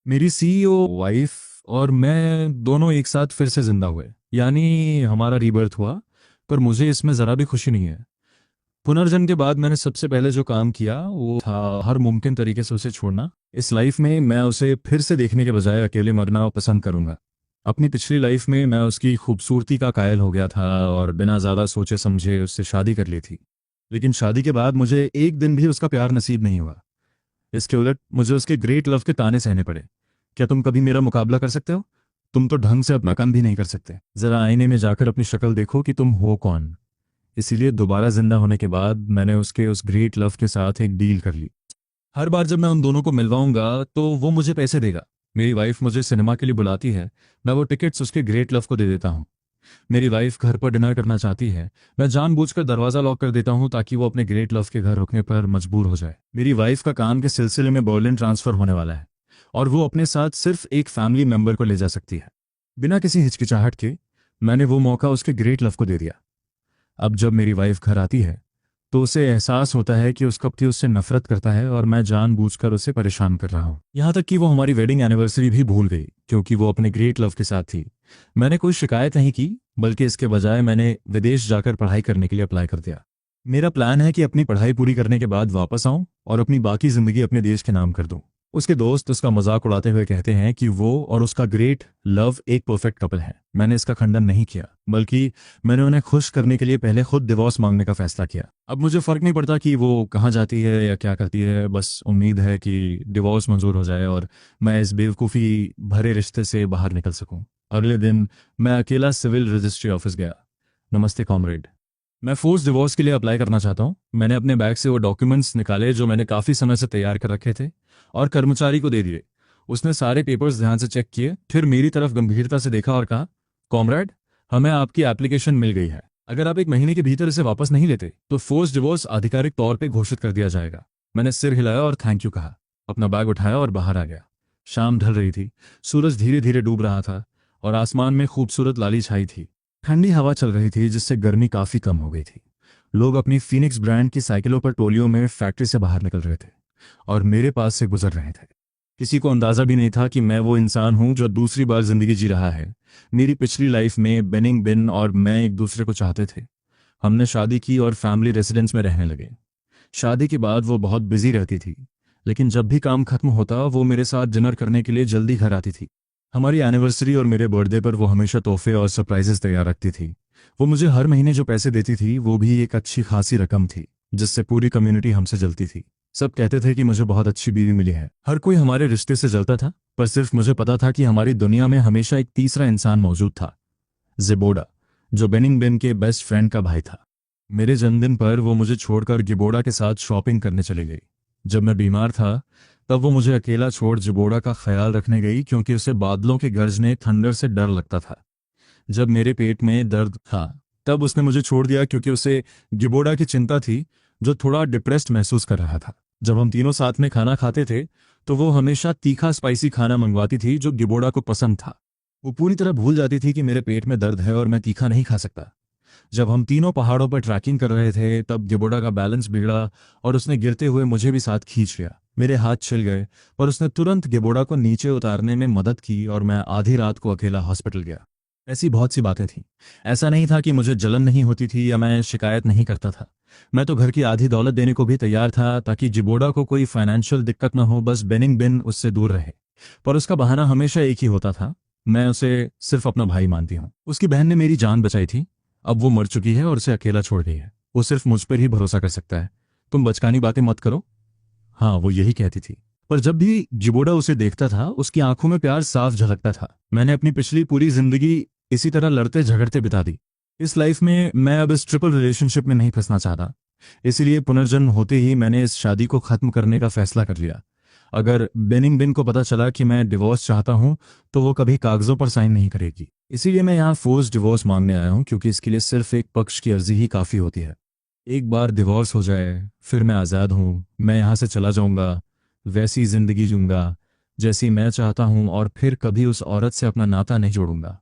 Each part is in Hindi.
मेरी सीईओ वाइफ और मैं दोनों एक साथ फिर से जिंदा हुए, यानी हमारा रीबर्थ हुआ। पर मुझे इसमें ज़रा भी खुशी नहीं है। पुनर्जन्म के बाद मैंने सबसे पहले जो काम किया वो था हर मुमकिन तरीके से उसे छोड़ना। इस लाइफ में मैं उसे फिर से देखने के बजाय अकेले मरना पसंद करूंगा। अपनी पिछली लाइफ में मैं उसकी खूबसूरती का कायल हो गया था और बिना ज़्यादा सोचे समझे उससे शादी कर ली थी। लेकिन शादी के बाद मुझे एक दिन भी उसका प्यार नसीब नहीं हुआ। इसके उलट मुझे उसके ग्रेट लव के ताने सहने पड़े। क्या तुम कभी मेरा मुकाबला कर सकते हो? तुम तो ढंग से अपना काम भी नहीं कर सकते। जरा आईने में जाकर अपनी शक्ल देखो कि तुम हो कौन। इसीलिए दोबारा जिंदा होने के बाद मैंने उसके उस ग्रेट लव के साथ एक डील कर ली। हर बार जब मैं उन दोनों को मिलवाऊंगा तो वो मुझे पैसे देगा। मेरी वाइफ मुझे सिनेमा के लिए बुलाती है, मैं वो टिकट्स उसके ग्रेट लव को दे देता हूँ। मेरी वाइफ घर पर डिनर करना चाहती है, मैं जानबूझकर दरवाजा लॉक कर देता हूँ ताकि वो अपने ग्रेट लव के घर रुकने पर मजबूर हो जाए। मेरी वाइफ का काम के सिलसिले में बर्लिन ट्रांसफर होने वाला है और वो अपने साथ सिर्फ एक फैमिली मेंबर को ले जा सकती है। बिना किसी हिचकिचाहट के मैंने वो मौका उसके ग्रेट लव को दे दिया। अब जब मेरी वाइफ घर आती है तो उसे एहसास होता है कि उसका पति उससे नफरत करता है और मैं जानबूझकर उसे परेशान कर रहा हूँ। यहाँ तक कि वो हमारी वेडिंग एनिवर्सरी भी भूल गई क्योंकि वो अपने ग्रेट लव के साथ थी। मैंने कोई शिकायत नहीं की, बल्कि इसके बजाय मैंने विदेश जाकर पढ़ाई करने के लिए अप्लाई कर दिया। मेरा प्लान है कि अपनी पढ़ाई पूरी करने के बाद वापस आऊं और अपनी बाकी जिंदगी अपने देश के नाम कर दूं। उसके दोस्त उसका मजाक उड़ाते हुए कहते हैं कि वो और उसका ग्रेट लव एक परफेक्ट कपल है। मैंने इसका खंडन नहीं किया, बल्कि मैंने उन्हें खुश करने के लिए पहले खुद डिवोर्स मांगने का फैसला किया। अब मुझे फर्क नहीं पड़ता कि वो कहाँ जाती है या क्या करती है, बस उम्मीद है कि डिवोर्स मंजूर हो जाए और मैं इस बेवकूफ़ी भरे रिश्ते से बाहर निकल सकूं। अगले दिन मैं अकेला सिविल रजिस्ट्री ऑफिस गया। नमस्ते कॉमरेड, मैं फोर्स डिवोर्स के लिए अप्लाई करना चाहता हूँ। मैंने अपने बैग से वो डॉक्यूमेंट्स निकाले जो मैंने काफ़ी समय से तैयार कर रखे थे और कर्मचारी को दे दिए। उसने सारे पेपर्स ध्यान से चेक किए, फिर मेरी तरफ गंभीरता से देखा और कहा, कॉमरेड, हमें आपकी एप्लीकेशन मिल गई है। अगर आप एक महीने के भीतर इसे वापस नहीं लेते तो फोर्स डिवोर्स आधिकारिक तौर पर घोषित कर दिया जाएगा। मैंने सिर हिलाया और थैंक यू कहा, अपना बैग उठाया और बाहर आ गया। शाम ढल रही थी, सूरज धीरे धीरे डूब रहा था और आसमान में खूबसूरत लाली छाई थी। ठंडी हवा चल रही थी जिससे गर्मी काफी कम हो गई थी। लोग अपनी फीनिक्स ब्रांड की साइकिलों पर टोलियों में फैक्ट्री से बाहर निकल रहे थे और मेरे पास से गुजर रहे थे। किसी को अंदाजा भी नहीं था कि मैं वो इंसान हूं जो दूसरी बार जिंदगी जी रहा है। मेरी पिछली लाइफ में बेनिंग बिन और मैं एक दूसरे को चाहते थे। हमने शादी की और फैमिली रेसिडेंस में रहने लगे। शादी के बाद वो बहुत बिजी रहती थी, लेकिन जब भी काम खत्म होता वो मेरे साथ डिनर करने के लिए जल्दी घर आती थी। हमारी एनिवर्सरी और मेरे बर्थडे पर वो हमेशा तोहफे और सरप्राइजेस तैयार रखती थी। वो मुझे हर महीने जो पैसे देती थी वो भी एक अच्छी खासी रकम थी, जिससे पूरी कम्युनिटी हमसे जलती थी। सब कहते थे कि मुझे बहुत अच्छी बीवी मिली है। हर कोई हमारे रिश्ते से जलता था, पर सिर्फ मुझे पता था कि हमारी दुनिया में हमेशा एक तीसरा इंसान मौजूद था, जिबोडा, जो बेनिंग बिन के बेस्ट फ्रेंड का भाई था। मेरे जन्मदिन पर वो मुझे छोड़कर गिबोडा के साथ शॉपिंग करने चली गई। जब मैं बीमार था तब वो मुझे अकेला छोड़ जिबोडा का ख्याल रखने गई क्योंकि उसे बादलों के गरजने थंडर से डर लगता था। जब मेरे पेट में दर्द था तब उसने मुझे छोड़ दिया क्योंकि उसे गिबोडा की चिंता थी, जो थोड़ा डिप्रेस्ड महसूस कर रहा था। जब हम तीनों साथ में खाना खाते थे तो वो हमेशा तीखा स्पाइसी खाना मंगवाती थी जो गिबोडा को पसंद था। वो पूरी तरह भूल जाती थी कि मेरे पेट में दर्द है और मैं तीखा नहीं खा सकता। जब हम तीनों पहाड़ों पर ट्रैकिंग कर रहे थे तब गिबोडा का बैलेंस बिगड़ा और उसने गिरते हुए मुझे भी साथ खींच लिया। मेरे हाथ छिल गए, पर उसने तुरंत गिबोडा को नीचे उतारने में मदद की और मैं आधी रात को अकेला हॉस्पिटल गया। ऐसी बहुत सी बातें थीं। ऐसा नहीं था कि मुझे जलन नहीं होती थी या मैं शिकायत नहीं करता था। मैं तो घर की आधी दौलत देने को भी तैयार था ताकि जिबोडा को कोई फाइनेंशियल दिक्कत न हो, बस बेनिंग बिन उससे दूर रहे। पर उसका बहाना हमेशा एक ही होता था, मैं उसे सिर्फ अपना भाई मानती हूँ। उसकी बहन ने मेरी जान बचाई थी, अब वो मर चुकी है और उसे अकेला छोड़ गई है। वो सिर्फ मुझ पर ही भरोसा कर सकता है। तुम बचकानी बातें मत करो। हाँ, वो यही कहती थी। पर जब भी जिबोडा उसे देखता था उसकी आंखों में प्यार साफ झलकता था। मैंने अपनी पिछली पूरी जिंदगी इसी तरह लड़ते झगड़ते बिता दी। इस लाइफ में मैं अब इस ट्रिपल रिलेशनशिप में नहीं फंसना चाहता। इसीलिए पुनर्जन्म होते ही मैंने इस शादी को खत्म करने का फैसला कर लिया। अगर बेनिंग बिन को पता चला कि मैं डिवोर्स चाहता हूं तो वो कभी कागजों पर साइन नहीं करेगी। इसीलिए मैं यहाँ फोर्स डिवोर्स मांगने आया हूँ, क्योंकि इसके लिए सिर्फ एक पक्ष की अर्जी ही काफ़ी होती है। एक बार डिवोर्स हो जाए फिर मैं आज़ाद हूँ। मैं यहाँ से चला जाऊँगा, वैसी ज़िंदगी जीऊँगा जैसी मैं चाहता हूँ और फिर कभी उस औरत से अपना नाता नहीं जोड़ूंगा।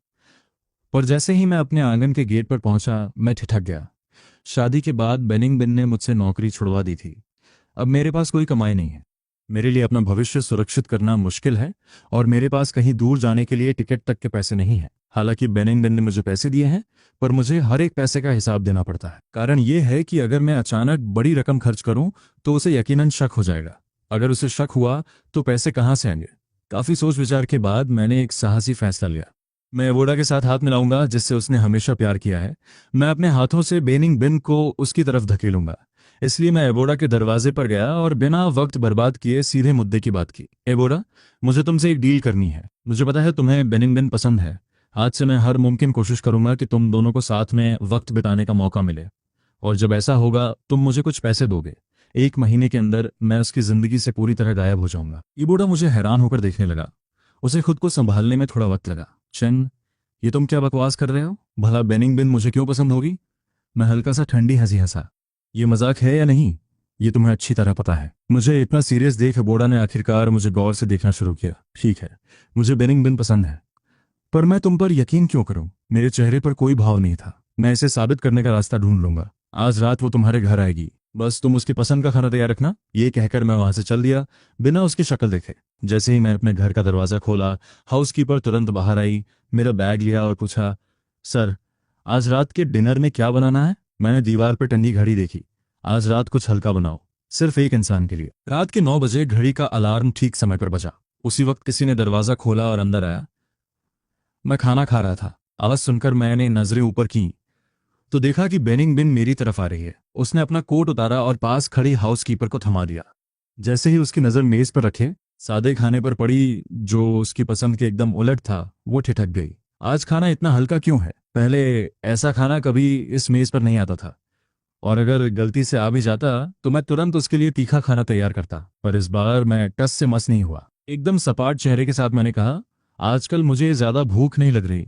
पर जैसे ही मैं अपने आंगन के गेट पर पहुंचा मैं ठिठक गया। शादी के बाद बेनिंग बिन ने मुझसे नौकरी छुड़वा दी थी। अब मेरे पास कोई कमाई नहीं है। मेरे लिए अपना भविष्य सुरक्षित करना मुश्किल है और मेरे पास कहीं दूर जाने के लिए टिकट तक के पैसे नहीं हैं। हालांकि बेनिंगटन ने मुझे पैसे दिए हैं, पर मुझे हर एक पैसे का हिसाब देना पड़ता है। कारण यह है कि अगर मैं अचानक बड़ी रकम खर्च करूं तो उसे यकीनन शक हो जाएगा। अगर उसे शक हुआ तो पैसे कहाँ से आएंगे? काफी सोच विचार के बाद मैंने एक साहसी फैसला लिया। मैं एबोडा के साथ हाथ मिलाऊंगा जिससे उसने हमेशा प्यार किया है। मैं अपने हाथों से बेनिंग बिन को उसकी तरफ धकेलूंगा। इसलिए मैं एबोडा के दरवाजे पर गया और बिना वक्त बर्बाद किए सीधे मुद्दे की बात की। एबोडा, मुझे तुमसे एक डील करनी है। मुझे पता है तुम्हें बेनिंग बिन पसंद है। आज से मैं हर मुमकिन कोशिश करूंगा कि तुम दोनों को साथ में वक्त बिताने का मौका मिले, और जब ऐसा होगा तुम मुझे कुछ पैसे दोगे। 1 महीने के अंदर मैं उसकी जिंदगी से पूरी तरह गायब हो जाऊंगा। एबोडा मुझे हैरान होकर देखने लगा। उसे खुद को संभालने में थोड़ा वक्त लगा। चेन, ये तुम क्या बकवास कर रहे हो? भला बेनिंग बिन मुझे क्यों पसंद होगी? मैं हल्का सा ठंडी हंसी हंसा। ये मजाक है या नहीं, ये तुम्हें अच्छी तरह पता है। मुझे इतना सीरियस देख एबोडा ने आखिरकार मुझे गौर से देखना शुरू किया। ठीक है, मुझे बेनिंग बिन पसंद है, पर मैं तुम पर यकीन क्यों करूं? मेरे चेहरे पर कोई भाव नहीं था। मैं इसे साबित करने का रास्ता ढूंढ लूंगा। आज रात वो तुम्हारे घर आएगी, बस तुम उसकी पसंद का खाना तैयार रखना। ये कहकर मैं वहां से चल दिया बिना उसकी शक्ल देखे। जैसे ही मैं अपने घर का दरवाजा खोला, हाउसकीपर तुरंत बाहर आई, मेरा बैग लिया और पूछा, सर, आज रात के डिनर में क्या बनाना है? मैंने दीवार पर टंगी घड़ी देखी। आज रात कुछ हल्का बनाओ, सिर्फ एक इंसान के लिए। रात के 9 बजे घड़ी का अलार्म ठीक समय पर बजा। उसी वक्त किसी ने दरवाजा खोला और अंदर आया। मैं खाना खा रहा था। आवाज सुनकर मैंने नजरें ऊपर की तो देखा कि बेनिंग बिन मेरी तरफ आ रही है। उसने अपना कोट उतारा और पास खड़ी हाउसकीपर को थमा दिया। जैसे ही उसकी नजर मेज पर रखे सादे खाने पर पड़ी, जो उसकी पसंद के एकदम उलट था, वो ठिठक गई। आज खाना इतना हल्का क्यों है? पहले ऐसा खाना कभी इस मेज पर नहीं आता था, और अगर गलती से आ भी जाता तो मैं तुरंत उसके लिए तीखा खाना तैयार करता। पर इस बार मैं टस से मस नहीं हुआ। एकदम सपाट चेहरे के साथ मैंने कहा, आजकल मुझे ज्यादा भूख नहीं लग रही,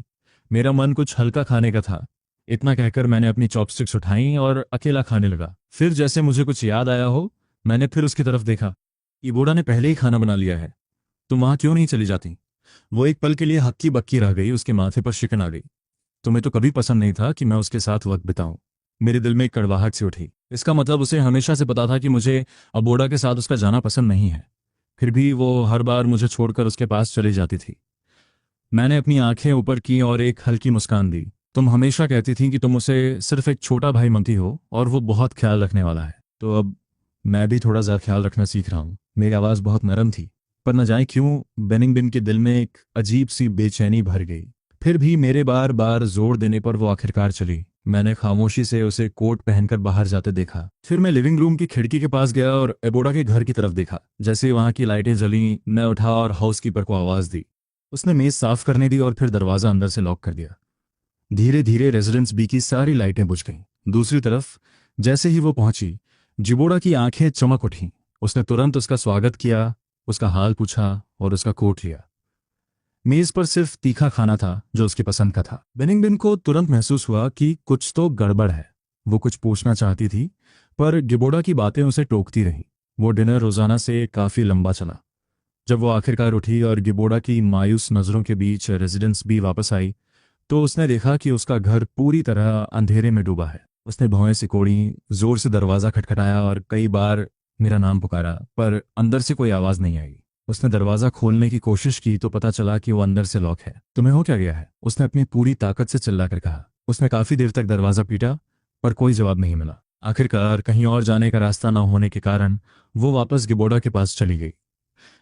मेरा मन कुछ हल्का खाने का था। इतना कहकर मैंने अपनी चॉपस्टिक्स उठाई और अकेला खाने लगा। फिर जैसे मुझे कुछ याद आया हो, मैंने फिर उसकी तरफ देखा। इबोडा ने पहले ही खाना बना लिया है, तुम वहां क्यों नहीं चली जाती? वो एक पल के लिए हक्की बक्की रह गई। उसके माथे पर शिकन आ गई। तुम्हें तो कभी पसंद नहीं था कि मैं उसके साथ वक्त बिताऊं। मेरे दिल में एक कड़वाहट सी उठी। इसका मतलब उसे हमेशा से पता था कि मुझे अबोडा के साथ उसका जाना पसंद नहीं है। फिर भी वो हर बार मुझे छोड़कर उसके पास चली जाती थी। मैंने अपनी आंखें ऊपर की और एक हल्की मुस्कान दी। तुम हमेशा कहती थी कि तुम उसे सिर्फ एक छोटा भाई मानती हो और वो बहुत ख्याल रखने वाला है। तो अब मैं भी थोड़ा ज़्यादा ख्याल रखना सीख रहा हूँ। मेरी आवाज़ बहुत नरम थी, पर न जाने क्यों बेनिंग बिन के दिल में एक अजीब सी बेचैनी भर गई। फिर भी मेरे बार बार जोर देने पर वो आखिरकार चली। मैंने खामोशी से उसे कोट पहनकर बाहर जाते देखा। फिर मैं लिविंग रूम की खिड़की के पास गया और एबोडा के घर की तरफ देखा। जैसे ही वहां की लाइटें जली, मैं उठा और हाउसकीपर को आवाज दी। उसने मेज साफ करने दी और फिर दरवाजा अंदर से लॉक कर दिया। धीरे धीरे रेजिडेंस बी की सारी लाइटें बुझ गईं। दूसरी तरफ जैसे ही वो पहुंची, जिबोड़ा की आंखें चमक उठीं। उसने तुरंत उसका स्वागत किया, उसका हाल पूछा और उसका कोट लिया। मेज पर सिर्फ तीखा खाना था जो उसकी पसंद का था। बेनिंगटन को तुरंत महसूस हुआ कि कुछ तो गड़बड़ है। वो कुछ पूछना चाहती थी, पर गिबोड़ा की बातें उसे टोकती रहीं। वो डिनर रोजाना से काफी लंबा चला। जब वो आखिरकार उठी और गिबोड़ा की मायूस नजरों के बीच रेजिडेंस बी वापस आई, तो उसने देखा कि उसका घर पूरी तरह अंधेरे में डूबा है। उसने भौएं सिकोड़ी, जोर से दरवाजा खटखटाया और कई बार मेरा नाम पुकारा, पर अंदर से कोई आवाज नहीं आई। उसने दरवाजा खोलने की कोशिश की तो पता चला कि वो अंदर से लॉक है। तुम्हें हो क्या गया है? उसने अपनी पूरी ताकत से चिल्लाकर कहा। उसने काफी देर तक दरवाजा पीटा, पर कोई जवाब नहीं मिला। आखिरकार कहीं और जाने का रास्ता न होने के कारण वो वापस गिबोड़ा के पास चली गई।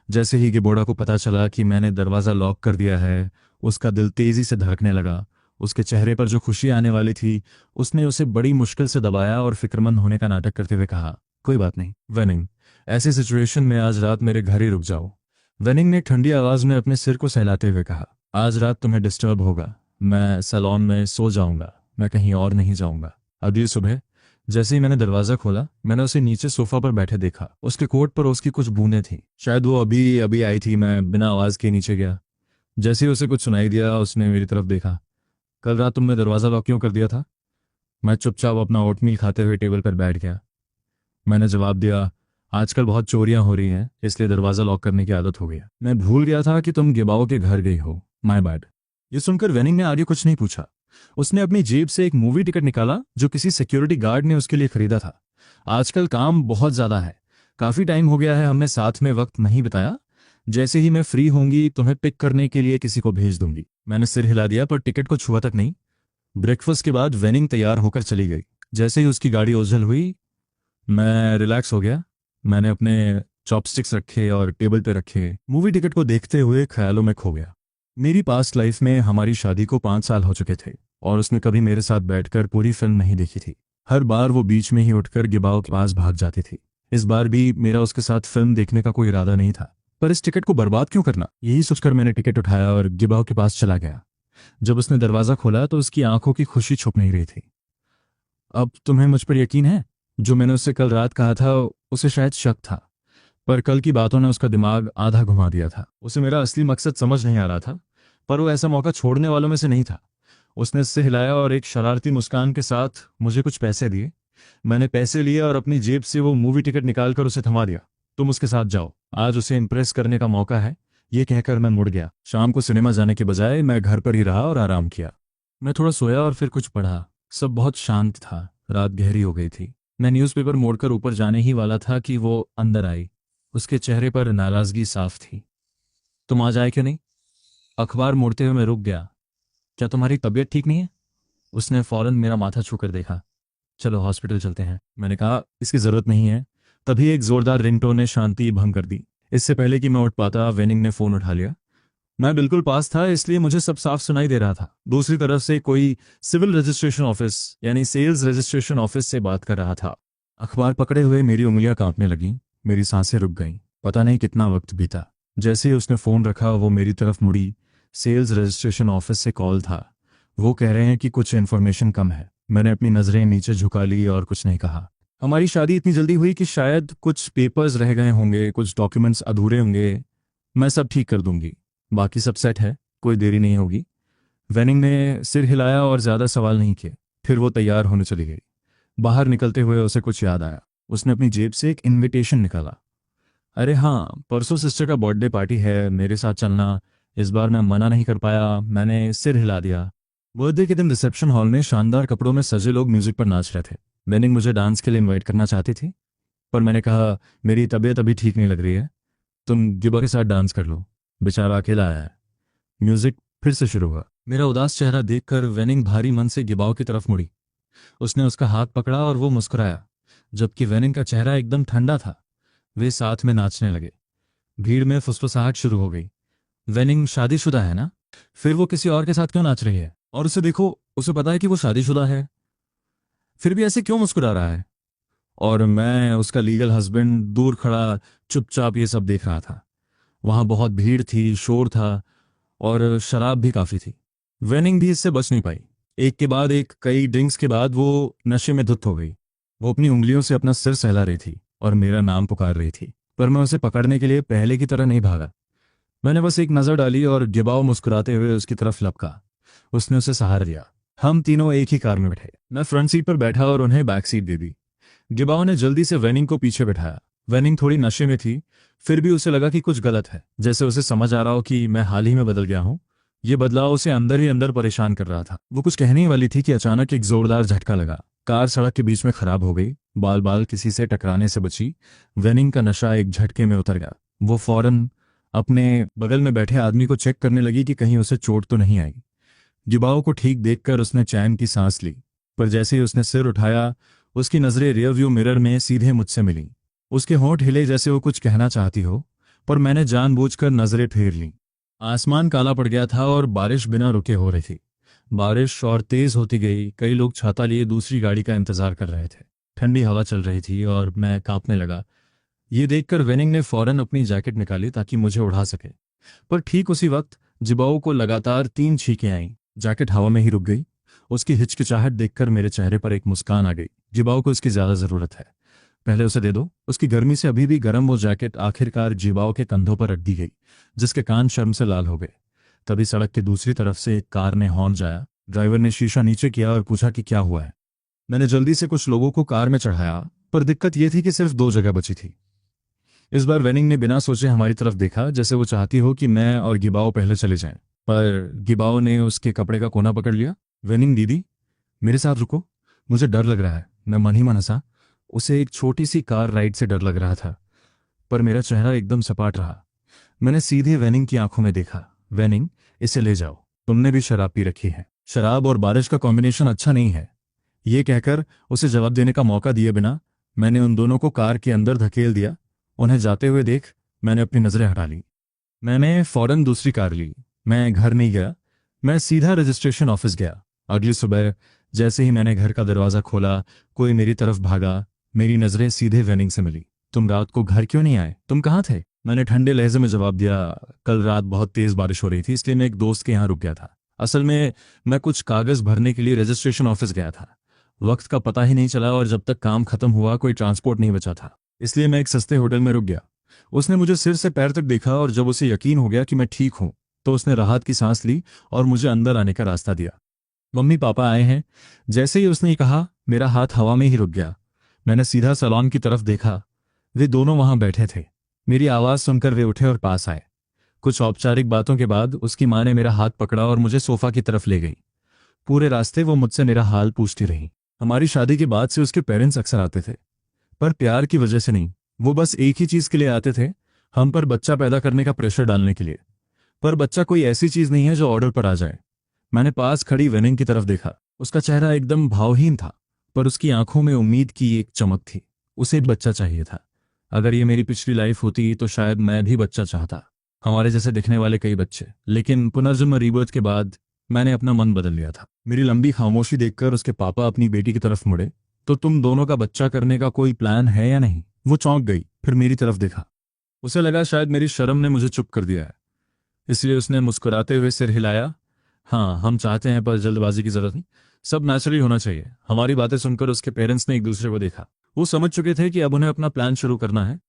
जैसे ही गिबोड़ा को पता चला कि मैंने दरवाजा लॉक कर दिया है, उसका दिल तेजी से धड़कने लगा। उसके चेहरे पर जो खुशी आने वाली थी, उसने उसे बड़ी मुश्किल से दबाया और फिक्रमंद होने का नाटक करते हुए कहा, कोई बात नहीं वेनिंग, ऐसी सिचुएशन में आज रात मेरे घर ही रुक जाओ। वेनिंग ने ठंडी आवाज में अपने सिर को सहलाते हुए कहा, आज रात तुम्हें डिस्टर्ब होगा, मैं सैलून में सो जाऊंगा, मैं कहीं और नहीं जाऊंगा। अगली सुबह जैसे ही मैंने दरवाजा खोला, मैंने उसे नीचे सोफा पर बैठे देखा। उसके कोट पर उसकी कुछ बूंदें थीं। शायद वो अभी अभी आई थी। मैं बिना आवाज के नीचे गया। जैसे ही उसे कुछ सुनाई दिया, उसने मेरी तरफ देखा। कल रात तुमने दरवाजा लॉक क्यों कर दिया था? मैं चुपचाप अपना ओटमील खाते हुए टेबल पर बैठ गया। मैंने जवाब दिया, आजकल बहुत चोरियां हो रही हैं, इसलिए दरवाजा लॉक करने की आदत हो गई। मैं भूल गया था कि तुम गिबाओ के घर गई हो। My bad. ये सुनकर वेनिंग ने आगे कुछ नहीं पूछा। उसने अपनी जेब से एक मूवी टिकट निकाला जो किसी सिक्योरिटी गार्ड ने उसके लिए खरीदा था। आजकल काम बहुत ज्यादा है, काफी टाइम हो गया है हमने साथ में वक्त नहीं बिताया। जैसे ही मैं फ्री होंगी तुम्हें पिक करने के लिए किसी को भेज दूंगी। मैंने सिर हिला दिया पर टिकट को छुआ तक नहीं। ब्रेकफास्ट के बाद वेनिंग तैयार होकर चली गई। जैसे ही उसकी गाड़ी ओझल हुई मैं रिलैक्स हो गया। मैंने अपने चॉपस्टिक्स रखे और टेबल पे रखे, मूवी टिकट को देखते हुए ख्यालों में खो गया। मेरी पास्ट लाइफ में हमारी शादी को 5 साल हो चुके थे और उसने कभी मेरे साथ बैठकर पूरी फिल्म नहीं देखी थी। हर बार वो बीच में ही उठकर गिबाओ के पास भाग जाती थी। इस बार भी मेरा उसके साथ फिल्म देखने का कोई इरादा नहीं था, पर इस टिकट को बर्बाद क्यों करना, यही सोचकर मैंने टिकट उठाया और गिबाओ के पास चला गया। जब उसने दरवाजा खोला तो उसकी आंखों की खुशी छुप नहीं रही थी। अब तुम्हें मुझ पर यकीन है? जो मैंने उससे कल रात कहा था उसे शायद शक था, पर कल की बातों ने उसका दिमाग आधा घुमा दिया था। उसे मेरा असली मकसद समझ नहीं आ रहा था, पर वो ऐसा मौका छोड़ने वालों में से नहीं था। उसने सिर हिलाया और एक शरारती मुस्कान के साथ मुझे कुछ पैसे दिए। मैंने पैसे लिए और अपनी जेब से वो मूवी टिकट निकालकर उसे थमा दिया। तुम उसके साथ जाओ, आज उसे इम्प्रेस करने का मौका है। ये कहकर मैं मुड़ गया। शाम को सिनेमा जाने के बजाय मैं घर पर ही रहा और आराम किया। मैं थोड़ा सोया और फिर कुछ पढ़ा। सब बहुत शांत था। रात गहरी हो गई थी। मैं न्यूज़पेपर मोड़कर ऊपर जाने ही वाला था कि वो अंदर आई। उसके चेहरे पर नाराजगी साफ थी। तुम आज आए क्यों नहीं? अखबार मोड़ते हुए मैं रुक गया। क्या तुम्हारी तबीयत ठीक नहीं है? उसने फौरन मेरा माथा छूकर देखा। चलो हॉस्पिटल चलते हैं, मैंने कहा। इसकी जरूरत नहीं है। तभी एक जोरदार रिंगटोन ने शांति भंग कर दी। इससे पहले कि मैं उठ पाता वेनिंग ने फोन उठा लिया। मैं बिल्कुल पास था इसलिए मुझे सब साफ सुनाई दे रहा था। दूसरी तरफ से कोई सिविल रजिस्ट्रेशन ऑफिस यानी सेल्स रजिस्ट्रेशन ऑफिस से बात कर रहा था। अखबार पकड़े हुए मेरी उंगलियां कांपने लगीं। मेरी सांसें रुक गईं। पता नहीं कितना वक्त बीता। जैसे ही उसने फोन रखा वो मेरी तरफ मुड़ी। सेल्स रजिस्ट्रेशन ऑफिस से कॉल था। वो कह रहे हैं कि कुछ इन्फॉर्मेशन कम है। मैंने अपनी नजरें नीचे झुका ली और कुछ नहीं कहा। हमारी शादी इतनी जल्दी हुई कि शायद कुछ पेपर्स रह गए होंगे, कुछ डॉक्यूमेंट्स अधूरे होंगे। मैं सब ठीक कर दूंगी, बाकी सब सेट है, कोई देरी नहीं होगी। वेनिंग ने सिर हिलाया और ज्यादा सवाल नहीं किए। फिर वो तैयार होने चली गई। बाहर निकलते हुए उसे कुछ याद आया। उसने अपनी जेब से एक इनविटेशन निकाला। अरे हाँ, परसों सिस्टर का बर्थडे पार्टी है, मेरे साथ चलना। इस बार मैं मना नहीं कर पाया। मैंने सिर हिला दिया। बर्थडे के दिन रिसेप्शन हॉल में शानदार कपड़ों में सजे लोग म्यूजिक पर नाच रहे थे। वेनिंग मुझे डांस के लिए इनवाइट करना चाहती थी, पर मैंने कहा मेरी तबीयत अभी ठीक नहीं लग रही है, तुम गिबा के साथ डांस कर लो। बेचारा अकेला आया है। म्यूजिक फिर से शुरू हुआ। मेरा उदास चेहरा देखकर वेनिंग भारी मन से गिबाओ की तरफ मुड़ी। उसने उसका हाथ पकड़ा और वो मुस्कुराया, जबकि वेनिंग का चेहरा एकदम ठंडा था। वे साथ में नाचने लगे। भीड़ में फुसफुसाहट शुरू हो गई। वेनिंग शादीशुदा है ना? फिर वो किसी और के साथ क्यों नाच रही है? और उसे देखो, उसे पता है कि वो शादीशुदा है, फिर भी ऐसे क्यों मुस्कुरा रहा है? और मैं उसका लीगल हस्बैंड दूर खड़ा चुपचाप ये सब देख रहा था। वहां बहुत भीड़ थी, शोर था और शराब भी काफी थी। वेनिंग भी इससे बच नहीं पाई। एक के बाद एक कई ड्रिंक्स के बाद वो नशे में धुत हो गई। वो अपनी उंगलियों से अपना सिर सहला रही थी और मेरा नाम पुकार रही थी, पर मैं उसे पकड़ने के लिए पहले की तरह नहीं भागा। मैंने बस एक नजर डाली और गिबाओ मुस्कुराते हुए उसकी तरफ लपका। उसने उसे सहारा दिया। हम तीनों एक ही कार में बैठे। मैं फ्रंट सीट पर बैठा और उन्हें बैक सीट दे दी। गिबाओ ने जल्दी से वेनिंग को पीछे बैठाया। वेनिंग थोड़ी नशे में थी, फिर भी उसे लगा कि कुछ गलत है, जैसे उसे समझ आ रहा हो कि मैं हाल ही में बदल गया हूं। ये बदलाव उसे अंदर ही अंदर परेशान कर रहा था। वो कुछ कहने ही वाली थी कि अचानक एक जोरदार झटका लगा। कार सड़क के बीच में खराब हो गई। बाल बाल किसी से टकराने से बची। वेनिंग का नशा एक झटके में उतर गया। वो फौरन अपने बगल में बैठे आदमी को चेक करने लगी कि कहीं उसे चोट तो नहीं आई। गिबाओ को ठीक देखकर उसने चैन की सांस ली, पर जैसे ही उसने सिर उठाया उसकी नजरें रियरव्यू मिरर में सीधे मुझसे मिलीं। उसके होंठ हिले जैसे वो कुछ कहना चाहती हो, पर मैंने जानबूझकर नजरें फेर लीं। आसमान काला पड़ गया था और बारिश बिना रुके हो रही थी। बारिश और तेज होती गई। कई लोग छाता लिए दूसरी गाड़ी का इंतजार कर रहे थे। ठंडी हवा चल रही थी और मैं कांपने लगा। ये देखकर वेनिंग ने फौरन अपनी जैकेट निकाली ताकि मुझे उड़ा सके, पर ठीक उसी वक्त जिबाओ को लगातार 3 छींकें आईं। जैकेट हवा में ही रुक गई। उसकी हिचकिचाहट देखकर मेरे चेहरे पर एक मुस्कान आ गई। जिबाओ को इसकी ज्यादा जरूरत है, पहले उसे दे दो। उसकी गर्मी से अभी भी गर्म वो जैकेट आखिरकार जिबाओ के कंधों पर रख दी गई, जिसके कान शर्म से लाल हो गए। तभी सड़क के दूसरी तरफ से एक कार ने हॉर्न जाया। ड्राइवर ने शीशा नीचे किया और पूछा कि क्या हुआ है। मैंने जल्दी से कुछ लोगों को कार में चढ़ाया, पर दिक्कत यह थी कि सिर्फ 2 जगह बची थी। इस बार वेनिंग ने बिना सोचे हमारी तरफ देखा, जैसे वो चाहती हो कि मैं और गिबाओ पहले चले जाएं। पर गिबाओ ने उसके कपड़े का कोना पकड़ लिया। वेनिंग दीदी, मेरे साथ रुको, मुझे डर लग रहा है। मैं मन ही मन हंसा। उसे एक छोटी सी कार राइड से डर लग रहा था, पर मेरा चेहरा एकदम सपाट रहा। मैंने सीधे वेनिंग की आंखों में देखा। वेनिंग, इसे ले जाओ, तुमने भी शराब पी रखी है। शराब और बारिश का कॉम्बिनेशन अच्छा नहीं है। ये कहकर उसे जवाब देने का मौका दिए बिना मैंने उन दोनों को कार के अंदर धकेल दिया। उन्हें जाते हुए देख मैंने अपनी नजरें हटा ली। मैंने फौरन दूसरी कार ली। मैं घर नहीं गया, मैं सीधा रजिस्ट्रेशन ऑफिस गया। अगली सुबह जैसे ही मैंने घर का दरवाजा खोला, कोई मेरी तरफ भागा। मेरी नजरें सीधे वेनिंग से मिली। तुम रात को घर क्यों नहीं आए? तुम कहाँ थे? मैंने ठंडे लहजे में जवाब दिया, कल रात बहुत तेज बारिश हो रही थी, इसलिए मैं एक दोस्त के यहाँ रुक गया था। असल में मैं कुछ कागज भरने के लिए रजिस्ट्रेशन ऑफिस गया था। वक्त का पता ही नहीं चला और जब तक काम खत्म हुआ कोई ट्रांसपोर्ट नहीं बचा था, इसलिए मैं एक सस्ते होटल में रुक गया। उसने मुझे सिर से पैर तक देखा और जब उसे यकीन हो गया कि मैं ठीक हूं तो उसने राहत की सांस ली और मुझे अंदर आने का रास्ता दिया। मम्मी पापा आए हैं। जैसे ही उसने कहा मेरा हाथ हवा में ही रुक गया। मैंने सीधा सैलून की तरफ देखा। वे दोनों वहां बैठे थे। मेरी आवाज सुनकर वे उठे और पास आए। कुछ औपचारिक बातों के बाद उसकी माँ ने मेरा हाथ पकड़ा और मुझे सोफा की तरफ ले गई। पूरे रास्ते वो मुझसे मेरा हाल पूछती रही। हमारी शादी के बाद से उसके पेरेंट्स अक्सर आते थे, पर प्यार की वजह से नहीं। वो बस एक ही चीज के लिए आते थे, हम पर बच्चा पैदा करने का प्रेशर डालने के लिए। पर बच्चा कोई ऐसी चीज नहीं है जो ऑर्डर पर आ जाए। मैंने पास खड़ी वेनिंग की तरफ देखा। उसका चेहरा एकदम भावहीन था, पर उसकी आंखों में उम्मीद की एक चमक थी। उसे एक बच्चा चाहिए था। अगर ये मेरी पिछली लाइफ होती तो शायद मैं भी बच्चा चाहता, हमारे जैसे दिखने वाले कई बच्चे। लेकिन पुनर्जन्म रीबर्थ के बाद मैंने अपना मन बदल लिया था। मेरी लंबी खामोशी देखकर उसके पापा अपनी बेटी की तरफ मुड़े। तो तुम दोनों का बच्चा करने का कोई प्लान है या नहीं? वो चौंक गई, फिर मेरी तरफ देखा। उसे लगा शायद मेरी शर्म ने मुझे चुप कर दिया है, इसलिए उसने मुस्कुराते हुए सिर हिलाया। हाँ, हम चाहते हैं, पर जल्दबाजी की जरूरत नहीं। सब नेचुरली होना चाहिए। हमारी बातें सुनकर उसके पेरेंट्स ने एक दूसरे को देखा। वो समझ चुके थे कि अब उन्हें अपना प्लान शुरू करना है।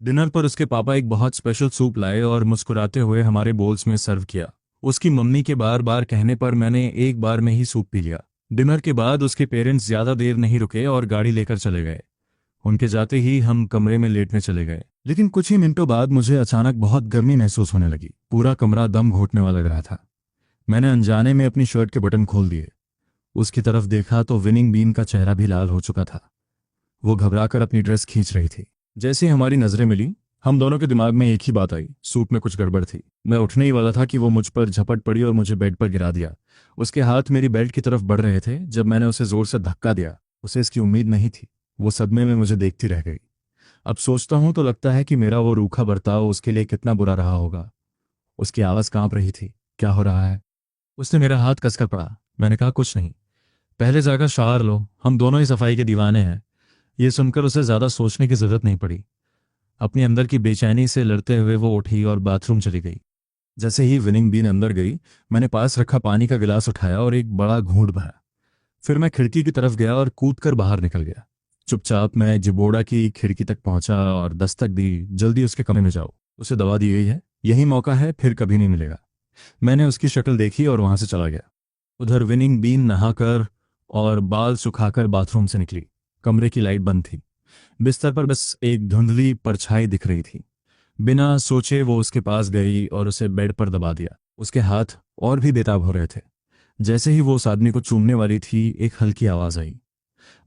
डिनर पर उसके पापा एक बहुत स्पेशल सूप लाए और मुस्कुराते हुए हमारे बोल्स में सर्व किया। उसकी मम्मी के बार बार कहने पर मैंने एक बार में ही सूप पी लिया। डिनर के बाद उसके पेरेंट्स ज्यादा देर नहीं रुके और गाड़ी लेकर चले गए। उनके जाते ही हम कमरे में लेटने चले गए। लेकिन कुछ ही मिनटों बाद मुझे अचानक बहुत गर्मी महसूस होने लगी। पूरा कमरा दम घोटने वाला लग रहा था। मैंने अनजाने में अपनी शर्ट के बटन खोल दिए। उसकी तरफ देखा तो विनिंग बीन का चेहरा भी लाल हो चुका था। वो घबराकर अपनी ड्रेस खींच रही थी। जैसे ही हमारी नजरें मिली, हम दोनों के दिमाग में एक ही बात आई, सूप में कुछ गड़बड़ थी। मैं उठने ही वाला था कि वो मुझ पर झपट पड़ी और मुझे बेड पर गिरा दिया। उसके हाथ मेरी बेल्ट की तरफ बढ़ रहे थे जब मैंने उसे जोर से धक्का दिया। उसे इसकी उम्मीद नहीं थी। वो सदमे में मुझे देखती रह गई। अब सोचता हूं तो लगता है कि मेरा वो रूखा बर्ताव उसके लिए कितना बुरा रहा होगा। उसकी आवाज कांप रही थी। क्या हो रहा है? उसने मेरा हाथ कसकर पड़ा। मैंने कहा, कुछ नहीं, पहले जाकर शावर लो, हम दोनों ही सफाई के दीवाने हैं। ये सुनकर उसे ज्यादा सोचने की जरूरत नहीं पड़ी। अपने अंदर की बेचैनी से लड़ते हुए वो उठी और बाथरूम चली गई। जैसे ही विनिंग बीन अंदर गई, मैंने पास रखा पानी का गिलास उठाया और एक बड़ा घूंट भरा। फिर मैं खिड़की की तरफ गया और कूदकर बाहर निकल गया। चुपचाप मैं जिबोड़ा की खिड़की तक पहुंचा और दस्तक दी, जल्दी उसके कमरे में जाओ, उसे दवा दी गई है, यही मौका है, फिर कभी नहीं मिलेगा। मैंने उसकी शक्ल देखी और वहां से चला गया। उधर विनिंग बीन नहाकर और बाल सुखाकर बाथरूम से निकली। कमरे की लाइट बंद थी। बिस्तर पर बस एक धुंधली परछाई दिख रही थी। बिना सोचे वो उसके पास गई और उसे बेड पर दबा दिया। उसके हाथ और भी बेताब हो रहे थे। जैसे ही वो उस आदमी को चूमने वाली थी, एक हल्की आवाज आई।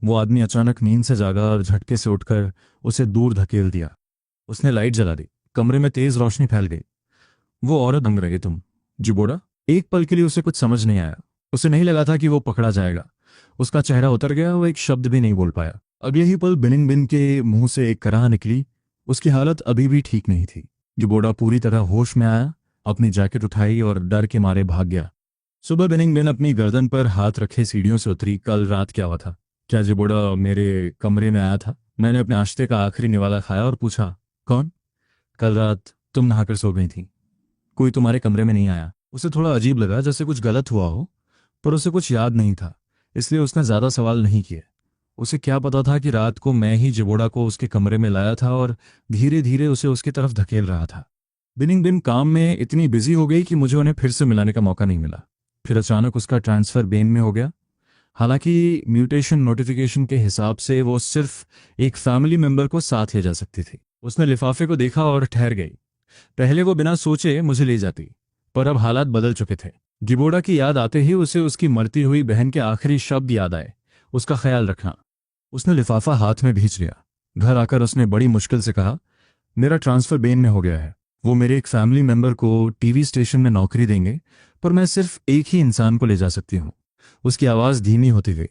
वो आदमी अचानक नींद से जागा और झटके से उठकर उसे दूर धकेल दिया। उसने लाइट जला दी। कमरे में तेज रोशनी फैल गई। वो औरत दंग रही। तुम जिबोड़ा? एक पल के लिए उसे कुछ समझ नहीं आया। उसे नहीं लगा था कि वो पकड़ा जाएगा। उसका चेहरा उतर गया, वो एक शब्द भी नहीं बोल पाया। अब यही पल बिनिंग बिन के मुंह से एक कराह निकली। उसकी हालत अभी भी ठीक नहीं थी। जिबोड़ा पूरी तरह होश में आया, अपनी जैकेट उठाई और डर के मारे भाग गया। सुबह बिनिंग बिन अपनी गर्दन पर हाथ रखे सीढ़ियों से उतरी। कल रात क्या हुआ था? क्या जिबोड़ा मेरे कमरे में आया था? मैंने अपने नाश्ते का आखिरी निवाला खाया और पूछा, कौन? कल रात तुम नहाकर सो गई थी, कोई तुम्हारे कमरे में नहीं आया। उसे थोड़ा अजीब लगा, जैसे कुछ गलत हुआ हो, पर उसे कुछ याद नहीं था, इसलिए उसने ज्यादा सवाल नहीं किए। उसे क्या पता था कि रात को मैं ही जिबोड़ा को उसके कमरे में लाया था और धीरे धीरे उसे उसकी तरफ धकेल रहा था। बिनिंग बिन काम में इतनी बिजी हो गई कि मुझे उन्हें फिर से मिलाने का मौका नहीं मिला। फिर अचानक उसका ट्रांसफर बेन में हो गया। हालांकि म्यूटेशन नोटिफिकेशन के हिसाब से वो सिर्फ एक फैमिली मेंबर को साथ ले जा सकती थी। उसने लिफाफे को देखा और ठहर गई। पहले वो बिना सोचे मुझे ले जाती, पर अब हालात बदल चुके थे। जिबोड़ा की याद आते ही उसे उसकी मरती हुई बहन के आखिरी शब्द याद आए, उसका ख्याल रखना। उसने लिफाफा हाथ में भींच लिया। घर आकर उसने बड़ी मुश्किल से कहा, मेरा ट्रांसफ़र बेन में हो गया है। वो मेरे एक फैमिली मेंबर को टीवी स्टेशन में नौकरी देंगे, पर मैं सिर्फ एक ही इंसान को ले जा सकती हूँ। उसकी आवाज़ धीमी होती गई।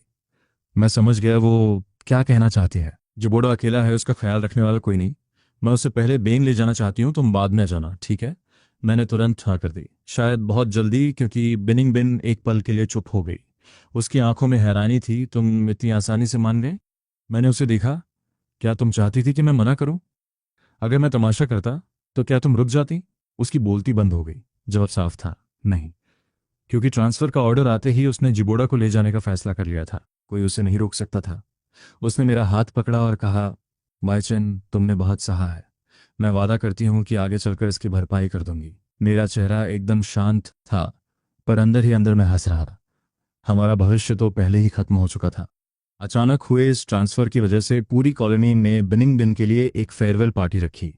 मैं समझ गया वो क्या कहना चाहती है। जो बूढ़ा अकेला है, उसका ख्याल रखने वाला कोई नहीं। मैं उससे पहले बेन ले जाना चाहती हूँ, तुम बाद में जाना, ठीक है? मैंने तुरंत हाँ कर दी, शायद बहुत जल्दी, क्योंकि बिनिंग बिन एक पल के लिए चुप हो गई। उसकी आंखों में हैरानी थी। तुम इतनी आसानी से मान गए? मैंने उसे देखा। क्या तुम चाहती थी कि मैं मना करूं? अगर मैं तमाशा करता तो क्या तुम रुक जाती? उसकी बोलती बंद हो गई। जवाब साफ था, नहीं। क्योंकि ट्रांसफर का ऑर्डर आते ही उसने जिबोड़ा को ले जाने का फैसला कर लिया था। कोई उसे नहीं रोक सकता था। उसने मेरा हाथ पकड़ा और कहा, माइचन, तुमने बहुत सहा है। मैं वादा करती हूँ कि आगे चलकर इसकी भरपाई कर दूंगी। मेरा चेहरा एकदम शांत था, पर अंदर ही अंदर मैं हंस रहा था। हमारा भविष्य तो पहले ही खत्म हो चुका था। अचानक हुए इस ट्रांसफर की वजह से पूरी कॉलोनी ने बिनिंग बिन के लिए एक फेयरवेल पार्टी रखी।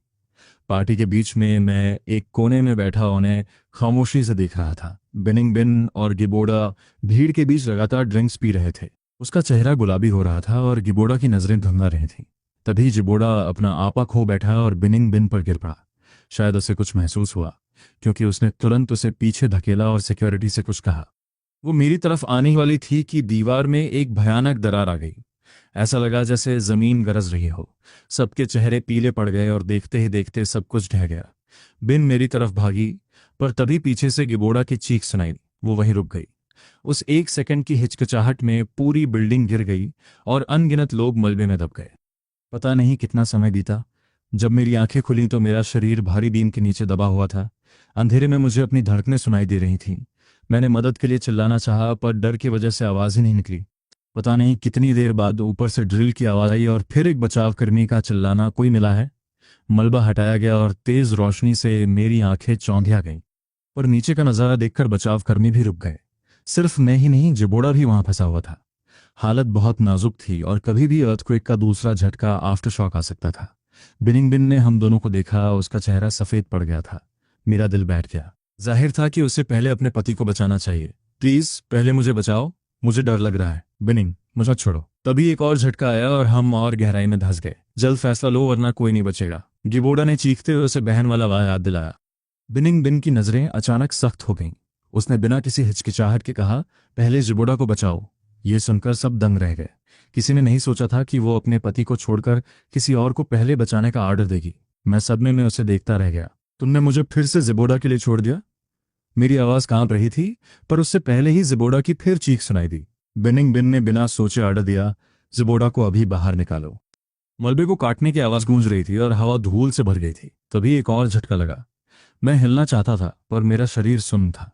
पार्टी के बीच में मैं एक कोने में बैठा उन्हें खामोशी से देख रहा था। बिनिंग बिन और गिबोड़ा भीड़ के बीच लगातार ड्रिंक्स पी रहे थे। उसका चेहरा गुलाबी हो रहा था और गिबोड़ा की नजरें धुंधला रही थीं। तभी जिबोड़ा अपना आपा खो बैठा और बिनिंग बिन पर गिर पड़ा। शायद उसे कुछ महसूस हुआ, क्योंकि उसने तुरंत उसे पीछे धकेला और सिक्योरिटी से कुछ कहा। वो मेरी तरफ आने ही वाली थी कि दीवार में एक भयानक दरार आ गई। ऐसा लगा जैसे जमीन गरज रही हो। सबके चेहरे पीले पड़ गए और देखते ही देखते सब कुछ ढह गया। बिन मेरी तरफ भागी, पर तभी पीछे से गिबोड़ा की चीख सुनाई। वो वहीं रुक गई। उस एक सेकंड की हिचकिचाहट में पूरी बिल्डिंग गिर गई और अनगिनत लोग मलबे में दब गए। पता नहीं कितना समय बीता। जब मेरी आंखें खुली तो मेरा शरीर भारी बीम के नीचे दबा हुआ था। अंधेरे में मुझे अपनी धड़कनें सुनाई दे रही थीं। मैंने मदद के लिए चिल्लाना चाहा, पर डर की वजह से आवाज ही नहीं निकली। पता नहीं कितनी देर बाद ऊपर से ड्रिल की आवाज आई और फिर एक बचावकर्मी का चिल्लाना, कोई मिला है? मलबा हटाया गया और तेज रोशनी से मेरी आंखें चौंधिया गईं। पर नीचे का नजारा देखकर बचावकर्मी भी रुक गए। सिर्फ मैं ही नहीं, जिबोड़ा भी वहां फंसा हुआ था। हालत बहुत नाजुक थी और कभी भी अर्थक्वेक का दूसरा झटका, आफ्टर शॉक आ सकता था। बिनिंग बिन ने हम दोनों को देखा। उसका चेहरा सफेद पड़ गया था। मेरा दिल बैठ गया। जाहिर था कि उसे पहले अपने पति को बचाना चाहिए। प्लीज पहले मुझे बचाओ, मुझे डर लग रहा है। बिनिंग, मुझे छोड़ो। तभी एक और झटका आया और हम और गहराई में धंस गए। जल्द फैसला लो वरना कोई नहीं बचेगा, गिबोड़ा ने चीखते हुए उसे बहन वाला वाह याद दिलाया। बिनिंग बिन की नजरें अचानक सख्त हो गईं। उसने बिना किसी हिचकिचाहट के कहा, पहले जिबोड़ा को बचाओ। ये सुनकर सब दंग रह गए। किसी ने नहीं सोचा था कि वो अपने पति को छोड़कर किसी और को पहले बचाने का आर्डर देगी। मैं सदमे में उसे देखता रह गया। तुमने मुझे फिर से जिबोड़ा के लिए छोड़ दिया? मेरी आवाज कांप रही थी, पर उससे पहले ही जिबोड़ा की फिर चीख सुनाई दी। बिनिंग बिन ने बिना सोचे आर्डर दिया, जिबोड़ा को अभी बाहर निकालो। मलबे को काटने की आवाज गूंज रही थी और हवा धूल से भर गई थी। तभी एक और झटका लगा। मैं हिलना चाहता था, पर मेरा शरीर सुन्न था।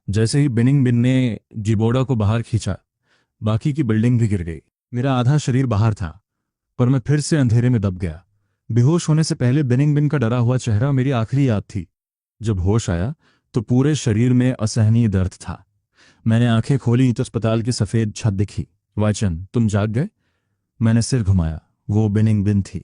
जैसे ही बिनिंग बिन ने जिबोड़ा को बाहर खींचा, बाकी की बिल्डिंग भी गिर गई। मेरा आधा शरीर बाहर था, पर मैं फिर से अंधेरे में दब गया। बेहोश होने से पहले बिनिंग बिन का डरा हुआ चेहरा मेरी आखिरी याद थी। जब होश आया तो पूरे शरीर में असहनीय दर्द था। मैंने आंखें खोली तो अस्पताल की सफेद छत दिखी। वाचन, तुम जाग गए? मैंने सिर घुमाया। वो बिनिंग बिन थी।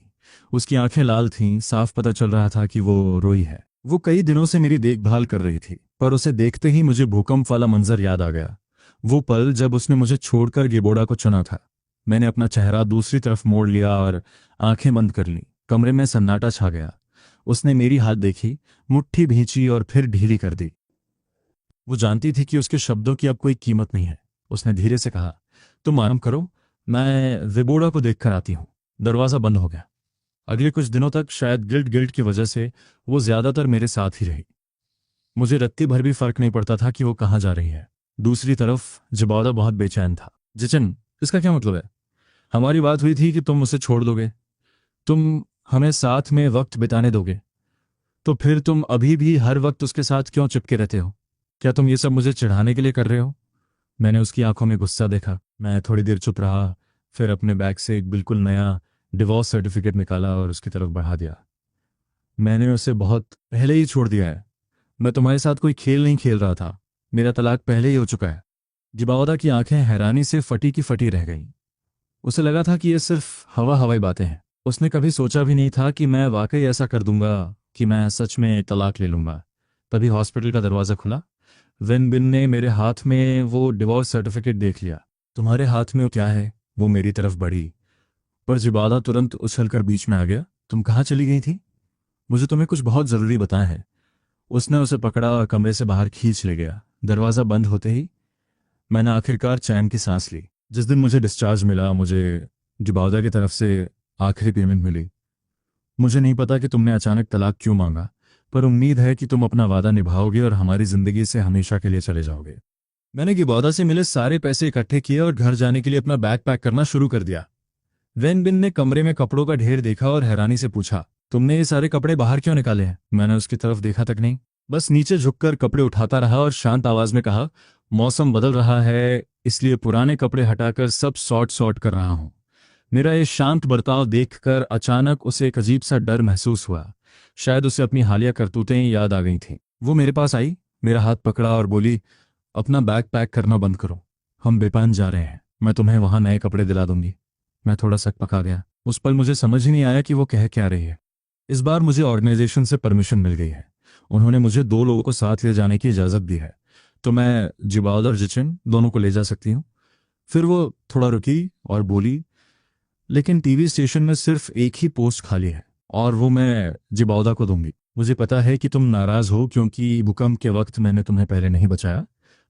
उसकी आंखें लाल थीं। साफ पता चल रहा था कि वो रोई है। वो कई दिनों से मेरी देखभाल कर रही थी, पर उसे देखते ही मुझे भूकंप वाला मंजर याद आ गया। वो पल जब उसने मुझे छोड़कर गिबोड़ा को चुना था। मैंने अपना चेहरा दूसरी तरफ मोड़ लिया और आंखें बंद कर लीं। कमरे में सन्नाटा छा गया। उसने मेरी हाथ देखी, मुट्ठी भींची और फिर ढीली कर दी। वो जानती थी कि उसके शब्दों की अब कोई कीमत नहीं है। उसने धीरे से कहा, तुम आराम करो, मैं जिबोड़ा को देखकर आती हूँ। दरवाजा बंद हो गया। अगले कुछ दिनों तक, शायद गिल्ट गिल्ट की वजह से, वो ज्यादातर मेरे साथ ही रही। मुझे रत्ती भर भी फर्क नहीं पड़ता था कि वो कहाँ जा रही है। दूसरी तरफ जिबोड़ा बहुत बेचैन था। जिचन, इसका क्या मतलब है? हमारी बात हुई थी कि तुम उसे छोड़ दोगे, तुम हमें साथ में वक्त बिताने दोगे, तो फिर तुम अभी भी हर वक्त उसके साथ क्यों चिपके रहते हो? क्या तुम ये सब मुझे चिढ़ाने के लिए कर रहे हो? मैंने उसकी आंखों में गुस्सा देखा। मैं थोड़ी देर चुप रहा, फिर अपने बैग से एक बिल्कुल नया डिवोर्स सर्टिफिकेट निकाला और उसकी तरफ बढ़ा दिया। मैंने उसे बहुत पहले ही छोड़ दिया है। मैं तुम्हारे साथ कोई खेल नहीं खेल रहा था। मेरा तलाक पहले ही हो चुका है। जिबावदा की आंखें हैरानी से फटी की फटी रह गईं। उसे लगा था कि ये सिर्फ हवा हवाई बातें हैं। उसने कभी सोचा भी नहीं था कि मैं वाकई ऐसा कर दूंगा, कि मैं सच में तलाक ले लूंगा। तभी हॉस्पिटल का दरवाज़ा खुला। विन बिन ने मेरे हाथ में वो डिवोर्स सर्टिफिकेट देख लिया। तुम्हारे हाथ में वो क्या है? वो मेरी तरफ बढ़ी, पर जिबादा तुरंत उछलकर बीच में आ गया। तुम कहाँ चली गई थी? मुझे तुम्हें कुछ बहुत ज़रूरी बताना है। उसने उसे पकड़ा और कमरे से बाहर खींच ले गया। दरवाज़ा बंद होते ही मैंने आखिरकार चैन की सांस ली। जिस दिन मुझे डिस्चार्ज मिला, मुझे जुबादा की तरफ से आखिरी पेमेंट मिली। मुझे नहीं पता कि तुमने अचानक तलाक क्यों मांगा, पर उम्मीद है कि तुम अपना वादा निभाओगे और हमारी ज़िंदगी से हमेशा के लिए चले जाओगे। मैंने गिबौदा से मिले सारे पैसे इकट्ठे किए और घर जाने के लिए अपना बैग पैक करना शुरू कर दिया। वैन बिन ने कमरे में कपड़ों का ढेर देखा और हैरानी से पूछा, तुमने ये सारे कपड़े बाहर क्यों निकाले हैं? मैंने उसकी तरफ देखा तक नहीं, बस नीचे झुककर कपड़े उठाता रहा और शांत आवाज में कहा, मौसम बदल रहा है, इसलिए पुराने कपड़े हटाकर सब सॉर्ट सॉर्ट कर रहा हूं। मेरा ये शांत बर्ताव देखकर अचानक उसे एक अजीब सा डर महसूस हुआ। शायद उसे अपनी हालिया करतूतें याद आ गई थीं। वो मेरे पास आई, मेरा हाथ पकड़ा और बोली, अपना बैग पैक करना बंद करो, हम बेपान जा रहे हैं, मैं तुम्हें वहां नए कपड़े दिला दूंगी। मैं थोड़ा सक पका गया। उस पल मुझे समझ ही नहीं आया कि वो कह क्या रही है। इस बार मुझे ऑर्गेनाइजेशन से परमिशन मिल गई है। उन्होंने मुझे 2 लोगों को साथ ले जाने की इजाज़त दी है, तो मैं जिबाल और जिचिन दोनों को ले जा सकती हूँ। फिर वो थोड़ा रुकी और बोली, लेकिन टीवी स्टेशन में सिर्फ एक ही पोस्ट खाली है और वो मैं जिबाउदा को दूंगी। मुझे पता है कि तुम नाराज हो क्योंकि भूकंप के वक्त मैंने तुम्हें पहले नहीं बचाया,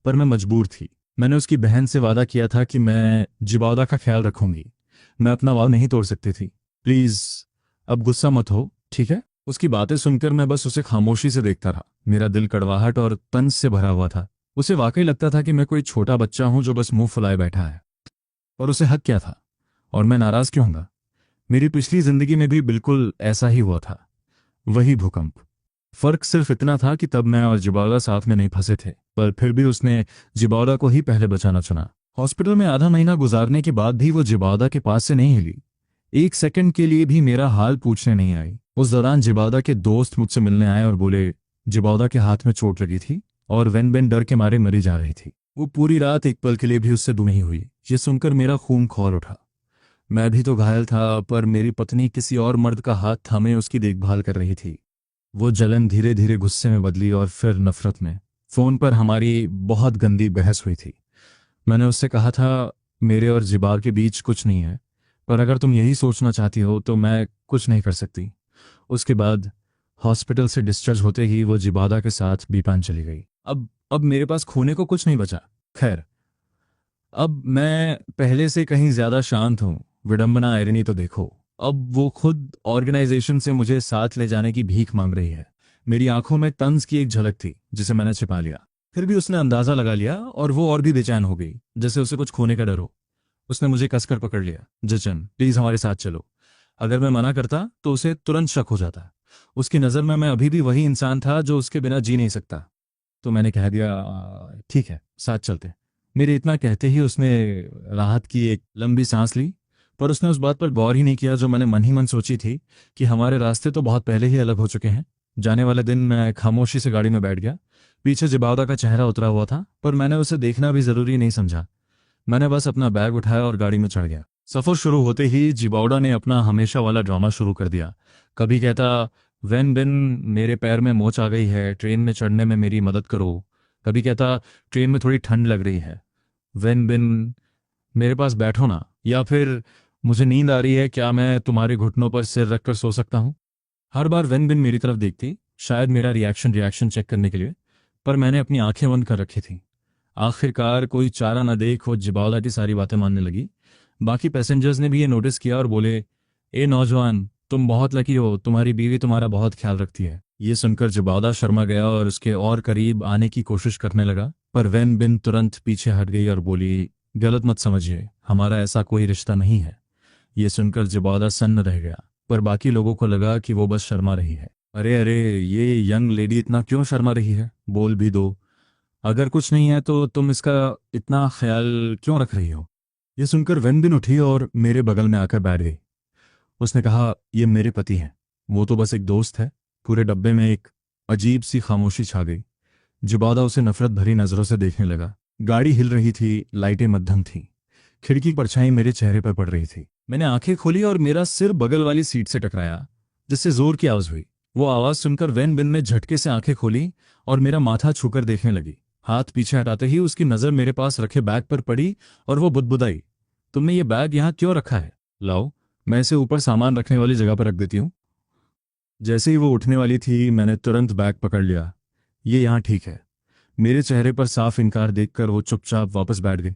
पर मैं मजबूर थी। मैंने उसकी बहन से वादा किया था कि मैं जिबाउदा का ख्याल रखूंगी। मैं अपना वादा नहीं तोड़ सकती थी। प्लीज अब गुस्सा मत हो, ठीक है? उसकी बातें सुनकर मैं बस उसे खामोशी से देखता रहा। मेरा दिल कड़वाहट और तंज से भरा हुआ था। उसे वाकई लगता था कि मैं कोई छोटा बच्चा हूं जो बस मुंह फुलाए बैठा है। और उसे हक क्या था? और मैं नाराज क्यों होगा? मेरी पिछली जिंदगी में भी बिल्कुल ऐसा ही हुआ था, वही भूकंप। फर्क सिर्फ इतना था कि तब मैं और जिबाला साथ में नहीं फंसे थे, पर फिर भी उसने जिबाला को ही पहले बचाना चुना। हॉस्पिटल में आधा महीना गुजारने के बाद भी वो जिबादा के पास से नहीं हिली। एक सेकंड के लिए भी मेरा हाल पूछने नहीं आई। उस दौरान जिबादा के दोस्त मुझसे मिलने आए और बोले, जिबादा के हाथ में चोट लगी थी और वेन बेन डर के मारे मरी जा रही थी। वो पूरी रात एक पल के लिए भी उससे दूर नहीं हुई। ये सुनकर मेरा खून खौल उठा। मैं भी तो घायल था, पर मेरी पत्नी किसी और मर्द का हाथ थामे उसकी देखभाल कर रही थी। वो जलन धीरे धीरे गुस्से में बदली और फिर नफरत में। फोन पर हमारी बहुत गंदी बहस हुई थी। मैंने उससे कहा था, मेरे और जिबार के बीच कुछ नहीं है, पर अगर तुम यही सोचना चाहती हो तो मैं कुछ नहीं कर सकती। उसके बाद हॉस्पिटल से डिस्चार्ज होते ही वो जिबादा के साथ बीपान चली गई। अब मेरे पास खोने को कुछ नहीं बचा। खैर, अब मैं पहले से कहीं ज्यादा शांत हूँ। विडंबना आयरनी तो देखो, अब वो खुद ऑर्गेनाइजेशन से मुझे साथ ले जाने की भीख मांग रही है। मेरी आंखों में तंज की एक झलक थी जिसे मैंने छिपा लिया। फिर भी उसने अंदाजा लगा लिया और वो और भी बेचैन हो गई, जैसे उसे कुछ खोने का डर हो। उसने मुझे कसकर पकड़ लिया। जचन, प्लीज हमारे साथ चलो। अगर मैं मना करता तो उसे तुरंत शक हो जाता। उसकी नज़र में मैं अभी भी वही इंसान था जो उसके बिना जी नहीं सकता। तो मैंने कह दिया, ठीक है, साथ चलते।" मेरे इतना कहते ही उसने राहत की एक लंबी सांस ली, पर उसने उस बात पर गौर ही नहीं किया जो मैंने मन ही मन सोची थी, कि हमारे रास्ते तो बहुत पहले ही अलग हो चुके हैं। जाने वाले दिन मैं खामोशी से गाड़ी में बैठ गया। पीछे जिबावदा का चेहरा उतरा हुआ था, पर मैंने उसे देखना भी जरूरी नहीं समझा। मैंने बस अपना बैग उठाया और गाड़ी में चढ़ गया। सफर शुरू होते ही जिबावड़ा ने अपना हमेशा वाला ड्रामा शुरू कर दिया। कभी कहता, वैन बिन, मेरे पैर में मोच आ गई है, ट्रेन में चढ़ने में मेरी मदद करो। कभी कहता, ट्रेन में थोड़ी ठंड लग रही है, वैन बिन, मेरे पास बैठो ना। या फिर, मुझे नींद आ रही है, क्या मैं तुम्हारे घुटनों पर सिर रखकर सो सकता हूँ? हर बार वैन बिन मेरी तरफ देखती, शायद मेरा रिएक्शन चेक करने के लिए, पर मैंने अपनी आंखें बंद कर रखी थी। आखिरकार कोई चारा न देख वो जिबावला की सारी बातें मानने लगी। बाकी पैसेंजर्स ने भी ये नोटिस किया और बोले, ए नौजवान, तुम बहुत लकी हो, तुम्हारी बीवी तुम्हारा बहुत ख्याल रखती है। ये सुनकर जिबावला शर्मा गया और उसके और करीब आने की कोशिश करने लगा, पर वैन बिन तुरंत पीछे हट गई और बोली, गलत मत समझिए, हमारा ऐसा कोई रिश्ता नहीं है। ये सुनकर जिबावला सन्न रह गया, पर बाकी लोगों को लगा कि वो बस शर्मा रही है। अरे अरे, ये यंग लेडी इतना क्यों शर्मा रही है? बोल भी दो। अगर कुछ नहीं है तो तुम इसका इतना ख्याल क्यों रख रही हो? ये सुनकर वेनबिन उठी और मेरे बगल में आकर बैठ गई। उसने कहा, ये मेरे पति हैं, वो तो बस एक दोस्त है। पूरे डब्बे में एक अजीब सी खामोशी छा गई। जुबादा उसे नफरत भरी नजरों से देखने लगा। गाड़ी हिल रही थी, लाइटें मध्यम थीं। खिड़की की परछाई मेरे चेहरे पर पड़ रही थी। मैंने आंखें खोली और मेरा सिर बगल वाली सीट से टकराया, जिससे जोर की आवाज हुई। वो आवाज सुनकर वैन बिन ने झटके से आंखें खोली और मेरा माथा छूकर देखने लगी। हाथ पीछे हटाते ही उसकी नजर मेरे पास रखे बैग पर पड़ी और वो बुदबुदाई, तुमने ये बैग यहाँ क्यों रखा है? लाओ, मैं इसे ऊपर सामान रखने वाली जगह पर रख देती हूँ। जैसे ही वो उठने वाली थी मैंने तुरंत बैग पकड़ लिया। ये यहाँ ठीक है। मेरे चेहरे पर साफ इनकार देखकर वो चुपचाप वापस बैठ गई।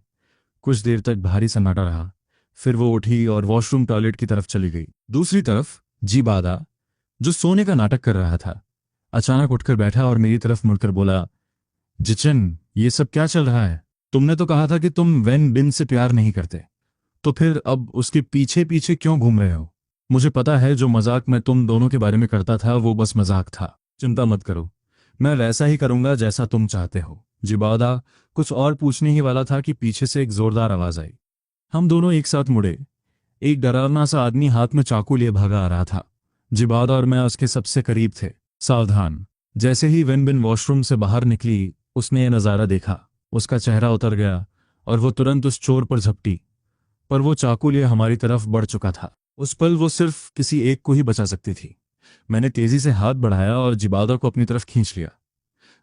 कुछ देर तक भारी सन्नाटा रहा। फिर वो उठी और वॉशरूम टॉयलेट की तरफ चली गई। दूसरी तरफ जीबादा, जो सोने का नाटक कर रहा था, अचानक उठकर बैठा और मेरी तरफ मुड़कर बोला, जिचन, ये सब क्या चल रहा है? तुमने तो कहा था कि तुम वेन बिन से प्यार नहीं करते, तो फिर अब उसके पीछे पीछे क्यों घूम रहे हो? मुझे पता है जो मजाक मैं तुम दोनों के बारे में करता था वो बस मजाक था। चिंता मत करो, मैं वैसा ही करूंगा जैसा तुम चाहते हो। जिबादा कुछ और पूछने ही वाला था कि पीछे से एक जोरदार आवाज आई। हम दोनों एक साथ मुड़े। एक डरावना सा आदमी हाथ में चाकू लिए भागा आ रहा था। जिबादा और मैं उसके सबसे करीब थे, सावधान। जैसे ही वेनबिन वॉशरूम से बाहर निकली उसने ये नज़ारा देखा। उसका चेहरा उतर गया और वो तुरंत उस चोर पर झपटी, पर वो चाकू लिए हमारी तरफ बढ़ चुका था। उस पल वो सिर्फ किसी एक को ही बचा सकती थी। मैंने तेजी से हाथ बढ़ाया और जिबादा को अपनी तरफ खींच लिया,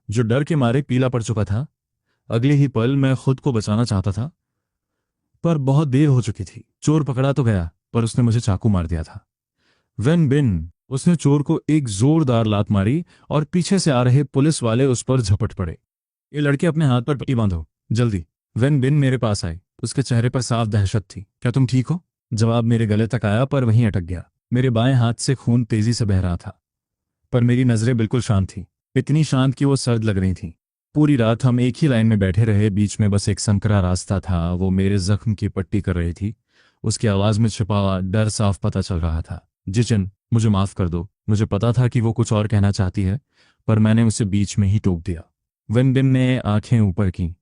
जो डर के मारे पीला पड़ चुका था। अगले ही पल मैं खुद को बचाना चाहता था, पर बहुत देर हो चुकी थी। चोर पकड़ा तो गया, पर उसने मुझे चाकू मार दिया था। वेन बिन, उसने चोर को एक जोरदार लात मारी और पीछे से आ रहे पुलिस वाले उस पर झपट पड़े। ये लड़के अपने हाथ पर पट्टी बांधो, जल्दी। वेन बिन मेरे पास आई। उसके चेहरे पर साफ दहशत थी। क्या तुम ठीक हो? जवाब मेरे गले तक आया पर वहीं अटक गया। मेरे बाएं हाथ से खून तेजी से बह रहा था, पर मेरी नजरें बिल्कुल शांत थी, इतनी शांत कि वो सर्द लग रही थी। पूरी रात हम एक ही लाइन में बैठे रहे। बीच में बस एक संकरा रास्ता था। वो मेरे जख्म की पट्टी कर रही थी। उसकी आवाज में छिपा हुआ डर साफ पता चल रहा था। जिचन, मुझे माफ कर दो। मुझे पता था कि वो कुछ और कहना चाहती है, पर मैंने उसे बीच में ही टोक दिया। वेनबिन ने आंखें ऊपर की।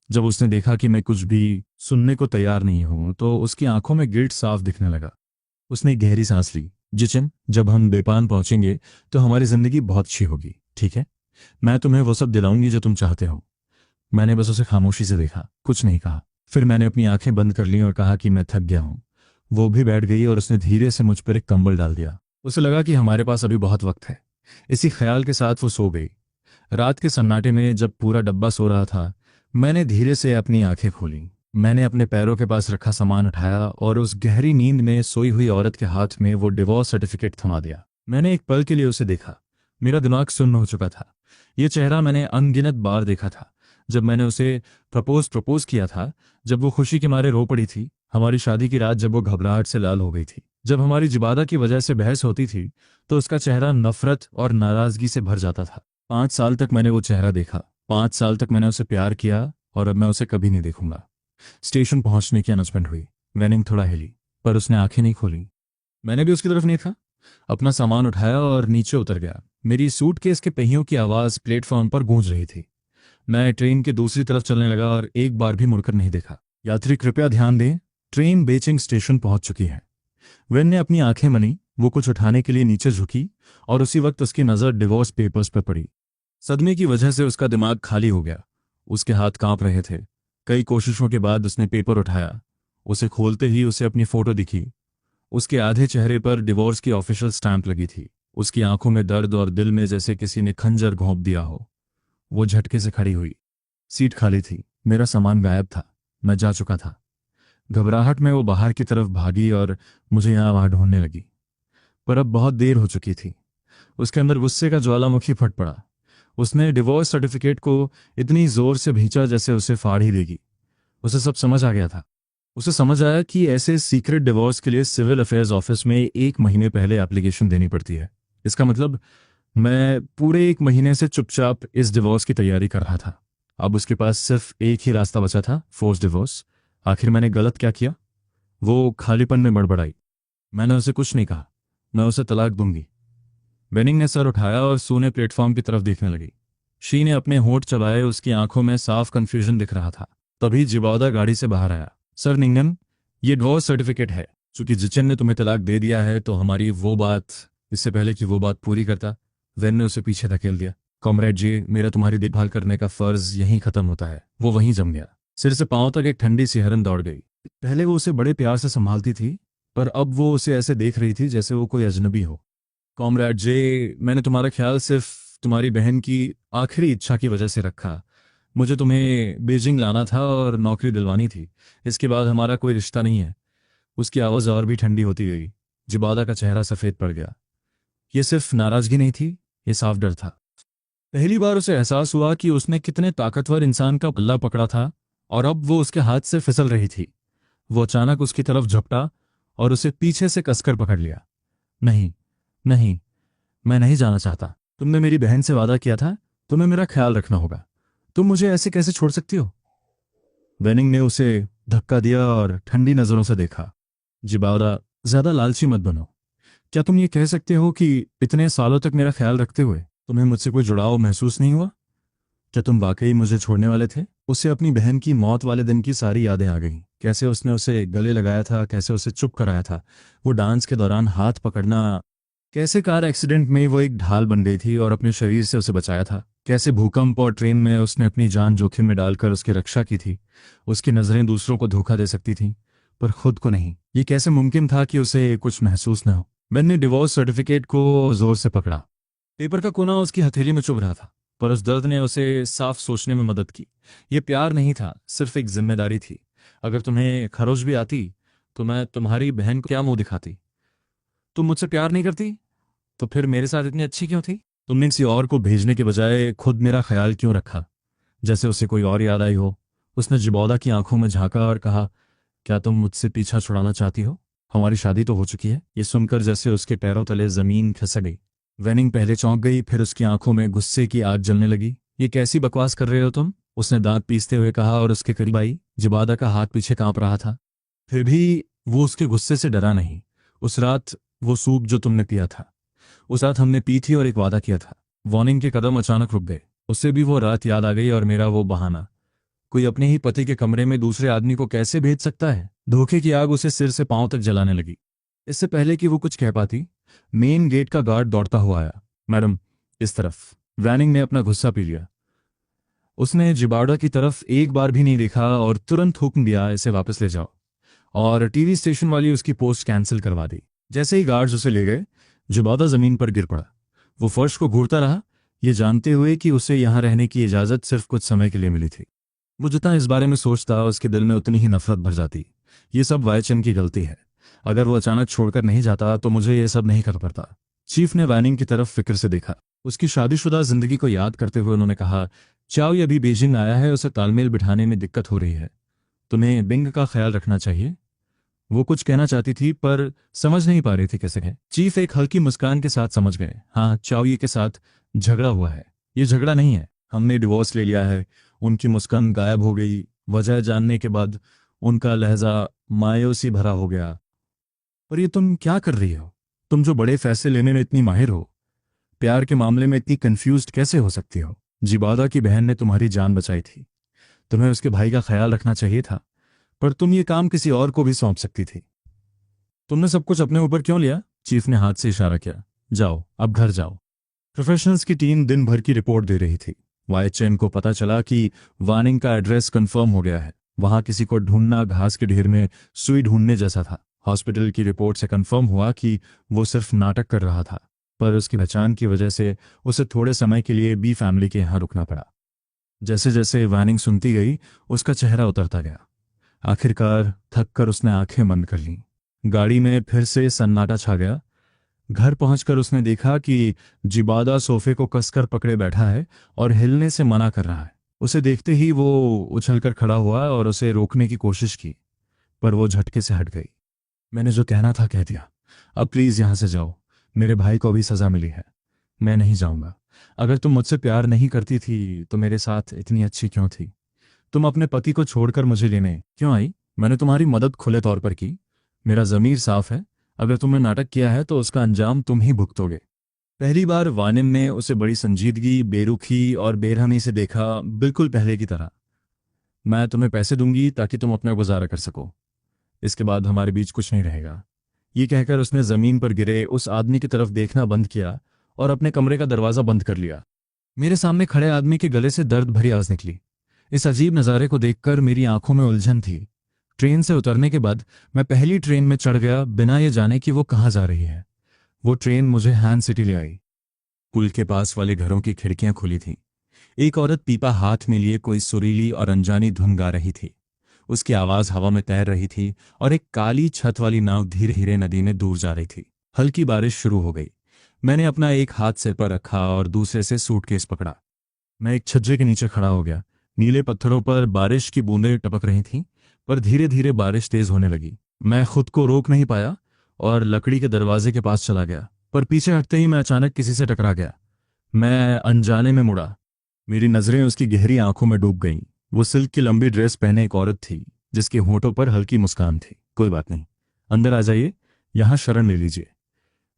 जब उसने देखा कि मैं कुछ भी सुनने को तैयार नहीं हूं तो उसकी आंखों में गिल्ट साफ दिखने लगा। उसने एक गहरी सांस ली। जिचन, जब हम बेपान पहुंचेंगे तो हमारी जिंदगी बहुत अच्छी होगी, ठीक है? मैं तुम्हें वो सब दिलाऊंगी जो तुम चाहते हो। मैंने बस उसे खामोशी से देखा, कुछ नहीं कहा। फिर मैंने अपनी आंखें बंद कर ली और कहा कि मैं थक गया हूं। वो भी बैठ गई और उसने धीरे से मुझ पर एक कंबल डाल दिया। उसे लगा कि हमारे पास अभी बहुत वक्त है। इसी ख्याल के साथ वो सो गई। रात के सन्नाटे में जब पूरा डब्बा सो रहा था, मैंने धीरे से अपनी आंखें खोली। मैंने अपने पैरों के पास रखा सामान उठाया और उस गहरी नींद में सोई हुई औरत के हाथ में वो डिवोर्स सर्टिफिकेट थमा दिया। मैंने एक पल के लिए उसे देखा। मेरा दिमाग सुन्न हो चुका था। ये चेहरा मैंने अनगिनत बार देखा था। जब मैंने उसे प्रपोज किया था, जब वो खुशी के मारे रो पड़ी थी, हमारी शादी की रात जब वो घबराहट से लाल हो गई थी, जब हमारी जिबादा की वजह से बहस होती थी, तो उसका चेहरा नफरत और नाराजगी से भर जाता था। 5 साल तक मैंने वो चेहरा देखा। 5 साल तक मैंने उसे प्यार किया और अब मैं उसे कभी नहीं देखूंगा। स्टेशन पहुंचने की अनाउंसमेंट हुई। वेनिंग थोड़ा हिली, पर उसने आंखें नहीं खोली। मैंने भी उसकी तरफ नहीं था। अपना सामान उठाया और नीचे उतर गया। मेरी सूटकेस के पहियों की आवाज प्लेटफॉर्म पर गूंज रही थी। मैं ट्रेन के दूसरी तरफ चलने लगा और एक बार भी मुड़कर नहीं देखा। यात्री कृपया ध्यान दें, ट्रेन बेचिंग स्टेशन पहुंच चुकी है। वेन ने अपनी आंखें मनी। वो कुछ उठाने के लिए नीचे झुकी और उसी वक्त उसकी नजर डिवोर्स पेपर्स पर पड़ी। सदमे की वजह से उसका दिमाग खाली हो गया। उसके हाथ कांप रहे थे। कई कोशिशों के बाद उसने पेपर उठाया। उसे खोलते ही उसे अपनी फोटो दिखी। उसके आधे चेहरे पर डिवोर्स की ऑफिशियल स्टैंप लगी थी। उसकी आंखों में दर्द और दिल में जैसे किसी ने खंजर घोंप दिया हो। वो झटके से खड़ी हुई। सीट खाली थी। मेरा सामान गायब था। मैं जा चुका था। घबराहट में वो बाहर की तरफ भागी और मुझे यहाँ वहां ढूंढने लगी, पर अब बहुत देर हो चुकी थी। उसके अंदर गुस्से का ज्वालामुखी फट पड़ा। उसने डिवोर्स सर्टिफिकेट को इतनी जोर से भींचा जैसे उसे फाड़ ही देगी। उसे सब समझ आ गया था। उसे समझ आया कि ऐसे सीक्रेट डिवोर्स के लिए सिविल अफेयर्स ऑफिस में 1 महीने पहले एप्लीकेशन देनी पड़ती है। इसका मतलब मैं पूरे 1 महीने से चुपचाप इस डिवोर्स की तैयारी कर रहा था। अब उसके पास सिर्फ एक ही रास्ता बचा था, फोर्स डिवोर्स। आखिर मैंने गलत क्या किया? वो खालीपन में बड़बड़ाई। मैंने उसे कुछ नहीं कहा। मैं उसे तलाक दूंगी। बेनिंग ने सर उठाया और सूने प्लेटफॉर्म की तरफ देखने लगी। शी ने अपने होंठ चबाए। उसकी आंखों में साफ कंफ्यूजन दिख रहा था। तभी जिबादा गाड़ी से बाहर आया। सर निंगन, ये डिवोर्स सर्टिफिकेट है। चूंकि जिचन ने तुम्हें तलाक दे दिया है तो हमारी वो बात, इससे पहले कि वो बात पूरी करता, वेन ने उसे पीछे धकेल दिया। कॉमरेड जी, मेरा तुम्हारी देखभाल करने का फर्ज यहीं खत्म होता है। वो वहीं जम गया। सिर से पांव तक एक ठंडी सिहरन दौड़ गई। पहले वो उसे बड़े प्यार से संभालती थी, पर अब वो उसे ऐसे देख रही थी जैसे वो कोई अजनबी हो। कॉमरेड जे, मैंने तुम्हारा ख्याल सिर्फ तुम्हारी बहन की आखिरी इच्छा की वजह से रखा। मुझे तुम्हें बीजिंग लाना था और नौकरी दिलवानी थी। इसके बाद हमारा कोई रिश्ता नहीं है। उसकी आवाज़ और भी ठंडी होती गई। जिबादा का चेहरा सफ़ेद पड़ गया। ये सिर्फ नाराजगी नहीं थी, ये साफ डर था। पहली बार उसे एहसास हुआ कि उसने कितने ताकतवर इंसान का पल्ला पकड़ा था और अब वो उसके हाथ से फिसल रही थी। वो अचानक उसकी तरफ झपटा और उसे पीछे से कसकर पकड़ लिया। नहीं, नहीं, मैं नहीं जाना चाहता। तुमने मेरी बहन से वादा किया था, तुम्हें मेरा ख्याल रखना होगा। तुम मुझे ऐसे कैसे छोड़ सकती हो? वेनिंग ने उसे धक्का दिया और ठंडी नजरों से देखा। जिबावरा, ज्यादा लालची मत बनो। क्या तुम ये कह सकते हो कि इतने सालों तक मेरा ख्याल रखते हुए तुम्हें मुझसे कोई जुड़ाव महसूस नहीं हुआ? क्या तुम वाकई मुझे छोड़ने वाले थे? उसे अपनी बहन की मौत वाले दिन की सारी यादें आ गईं। कैसे उसने उसे गले लगाया था, कैसे उसे चुप कराया था, वो डांस के दौरान हाथ पकड़ना, कैसे कार एक्सीडेंट में वो एक ढाल बन गई थी और अपने शरीर से उसे बचाया था, कैसे भूकंप और ट्रेन में उसने अपनी जान जोखिम में डालकर उसकी रक्षा की थी। उसकी नजरें दूसरों को धोखा दे सकती थीं, पर खुद को नहीं। ये कैसे मुमकिन था कि उसे कुछ महसूस न हो? मैन ने डिवोर्स सर्टिफिकेट को जोर से पकड़ा। पेपर का कोना उसकी हथेली में चुभ रहा था, पर उस दर्द ने उसे साफ सोचने में मदद की। ये प्यार नहीं था, सिर्फ एक जिम्मेदारी थी। अगर तुम्हें खरोच भी आती तो मैं तुम्हारी बहन को क्या मुंह दिखाती? तुम मुझसे प्यार नहीं करती तो फिर मेरे साथ इतनी अच्छी क्यों थी? तुमने किसी और को भेजने के बजाय खुद मेरा ख्याल क्यों रखा? जैसे उसे कोई और याद आई हो। उसने जिबौदा की आंखों में झांका और कहा, क्या तुम मुझसे पीछा छुड़ाना चाहती हो? हमारी शादी तो हो चुकी है। ये सुनकर जैसे उसके पैरों तले जमीन खिसक गई। वेनिंग पहले चौंक गई, फिर उसकी आंखों में गुस्से की आग जलने लगी। ये कैसी बकवास कर रहे हो तुम? उसने दांत पीसते हुए कहा और उसके करीब आई। जिबादा का हाथ पीछे कांप रहा था, फिर भी वो उसके गुस्से से डरा नहीं। उस रात वो सूप जो तुमने पिया था, उस रात हमने पी थी और एक वादा किया था। वार्निंग के कदम अचानक रुक गए। उसे भी वो रात याद आ गई और मेरा वो बहाना। कोई अपने ही पति के कमरे में दूसरे आदमी को कैसे भेज सकता है? धोखे की आग उसे सिर से पांव तक जलाने लगी। इससे पहले कि वो कुछ कह पाती, मेन गेट का गार्ड दौड़ता हुआ आया। मैडम, इस तरफ। वैनिंग ने अपना गुस्सा पी लिया। उसने जिबार्डा की तरफ एक बार भी नहीं देखा और तुरंत हुक्म दिया, इसे वापस ले जाओ। और टीवी स्टेशन वाली उसकी पोस्ट कैंसिल करवा दी। जैसे ही गार्ड्स उसे ले गए, जिबादा जमीन पर गिर पड़ा। वो फर्श को घूरता रहा, ये जानते हुए कि उसे यहां रहने की इजाजत सिर्फ कुछ समय के लिए मिली थी। वो जितना इस बारे में सोचता, उसके दिल में उतनी ही नफरत भर जाती। ये सब वायचंद की गलती है। अगर वो अचानक छोड़कर नहीं जाता तो मुझे ये सब नहीं कर पड़ता। चीफ ने वैनिंग की तरफ फिक्र से देखा। उसकी शादीशुदा जिंदगी को याद करते हुए उन्होंने कहा, चाओ अभी बीजिंग आया है, उसे तालमेल बिठाने में दिक्कत हो रही है। तुम्हें बिंग का ख्याल रखना चाहिए। वो कुछ कहना चाहती थी पर समझ नहीं पा रही थी कैसे है। चीफ एक हल्की मुस्कान के साथ समझ गए। हाँ, चाओ के साथ झगड़ा हुआ है। ये झगड़ा नहीं है, हमने डिवोर्स ले लिया है। उनकी मुस्कान गायब हो गई। वजह जानने के बाद उनका लहजा मायूसी भरा हो गया। पर ये तुम क्या कर रही हो? तुम जो बड़े फैसले लेने में इतनी माहिर हो, प्यार के मामले में इतनी कंफ्यूज्ड कैसे हो सकती हो? जिबादा की बहन ने तुम्हारी जान बचाई थी। तुम्हें उसके भाई का ख्याल रखना चाहिए था, पर तुम ये काम किसी और को भी सौंप सकती थी। तुमने सब कुछ अपने ऊपर क्यों लिया? चीफ ने हाथ से इशारा किया। जाओ, अब घर जाओ। प्रोफेशनल्स की टीम दिन भर की रिपोर्ट दे रही थी। वाईचेन को पता चला कि वानिंग का एड्रेस कंफर्म हो गया है। वहां किसी को ढूंढना घास के ढेर में सुई ढूंढने जैसा था। हॉस्पिटल की रिपोर्ट से कंफर्म हुआ कि वो सिर्फ नाटक कर रहा था, पर उसकी पहचान की वजह से उसे थोड़े समय के लिए बी फैमिली के यहाँ रुकना पड़ा। जैसे जैसे वानिंग सुनती गई, उसका चेहरा उतरता गया। आखिरकार थककर उसने आंखें बंद कर लीं। गाड़ी में फिर से सन्नाटा छा गया। घर पहुंचकर उसने देखा कि जिबादा सोफे को कसकर पकड़े बैठा है और हिलने से मना कर रहा है। उसे देखते ही वो उछलकर खड़ा हुआ और उसे रोकने की कोशिश की, पर वो झटके से हट गई। मैंने जो कहना था कह दिया। अब प्लीज यहां से जाओ। मेरे भाई को भी सजा मिली है। मैं नहीं जाऊंगा। अगर तुम मुझसे प्यार नहीं करती थी तो मेरे साथ इतनी अच्छी क्यों थी? तुम अपने पति को छोड़कर मुझे लेने क्यों आई? मैंने तुम्हारी मदद खुले तौर पर की। मेरा ज़मीर साफ है। अगर तुमने नाटक किया है तो उसका अंजाम तुम ही भुगतोगे। पहली बार वानिम ने उसे बड़ी संजीदगी, बेरुखी और बेरहमी से देखा, बिल्कुल पहले की तरह। मैं तुम्हें पैसे दूंगी ताकि तुम अपना गुजारा कर सको। इसके बाद हमारे बीच कुछ नहीं रहेगा। ये कहकर उसने जमीन पर गिरे उस आदमी की तरफ देखना बंद किया और अपने कमरे का दरवाजा बंद कर लिया। मेरे सामने खड़े आदमी के गले से दर्द भरी आवाज निकली। इस अजीब नज़ारे को देखकर मेरी आंखों में उलझन थी। ट्रेन से उतरने के बाद मैं पहली ट्रेन में चढ़ गया, बिना ये जाने कि वो कहाँ जा रही है। वो ट्रेन मुझे हैंड सिटी ले आई। पुल के पास वाले घरों की खिड़कियां खुली थीं। एक औरत पीपा हाथ में लिए कोई सुरीली और अनजानी धुन गा रही थी। उसकी आवाज हवा में तैर रही थी और एक काली छत वाली नाव धीरे धीरे नदी में दूर जा रही थी। हल्की बारिश शुरू हो गई। मैंने अपना एक हाथ सिर पर रखा और दूसरे से सूटकेस पकड़ा। मैं एक छज्जे के नीचे खड़ा हो गया। नीले पत्थरों पर बारिश की बूंदें टपक रही थीं, पर धीरे धीरे बारिश तेज होने लगी। मैं खुद को रोक नहीं पाया और लकड़ी के दरवाजे के पास चला गया, पर पीछे हटते ही मैं अचानक किसी से टकरा गया। मैं अनजाने में मुड़ा। मेरी नजरें उसकी गहरी आंखों में डूब गईं। वो सिल्क की लंबी ड्रेस पहने एक औरत थी, जिसके होठों पर हल्की मुस्कान थी। कोई बात नहीं, अंदर आ जाइए, यहाँ शरण ले लीजिए।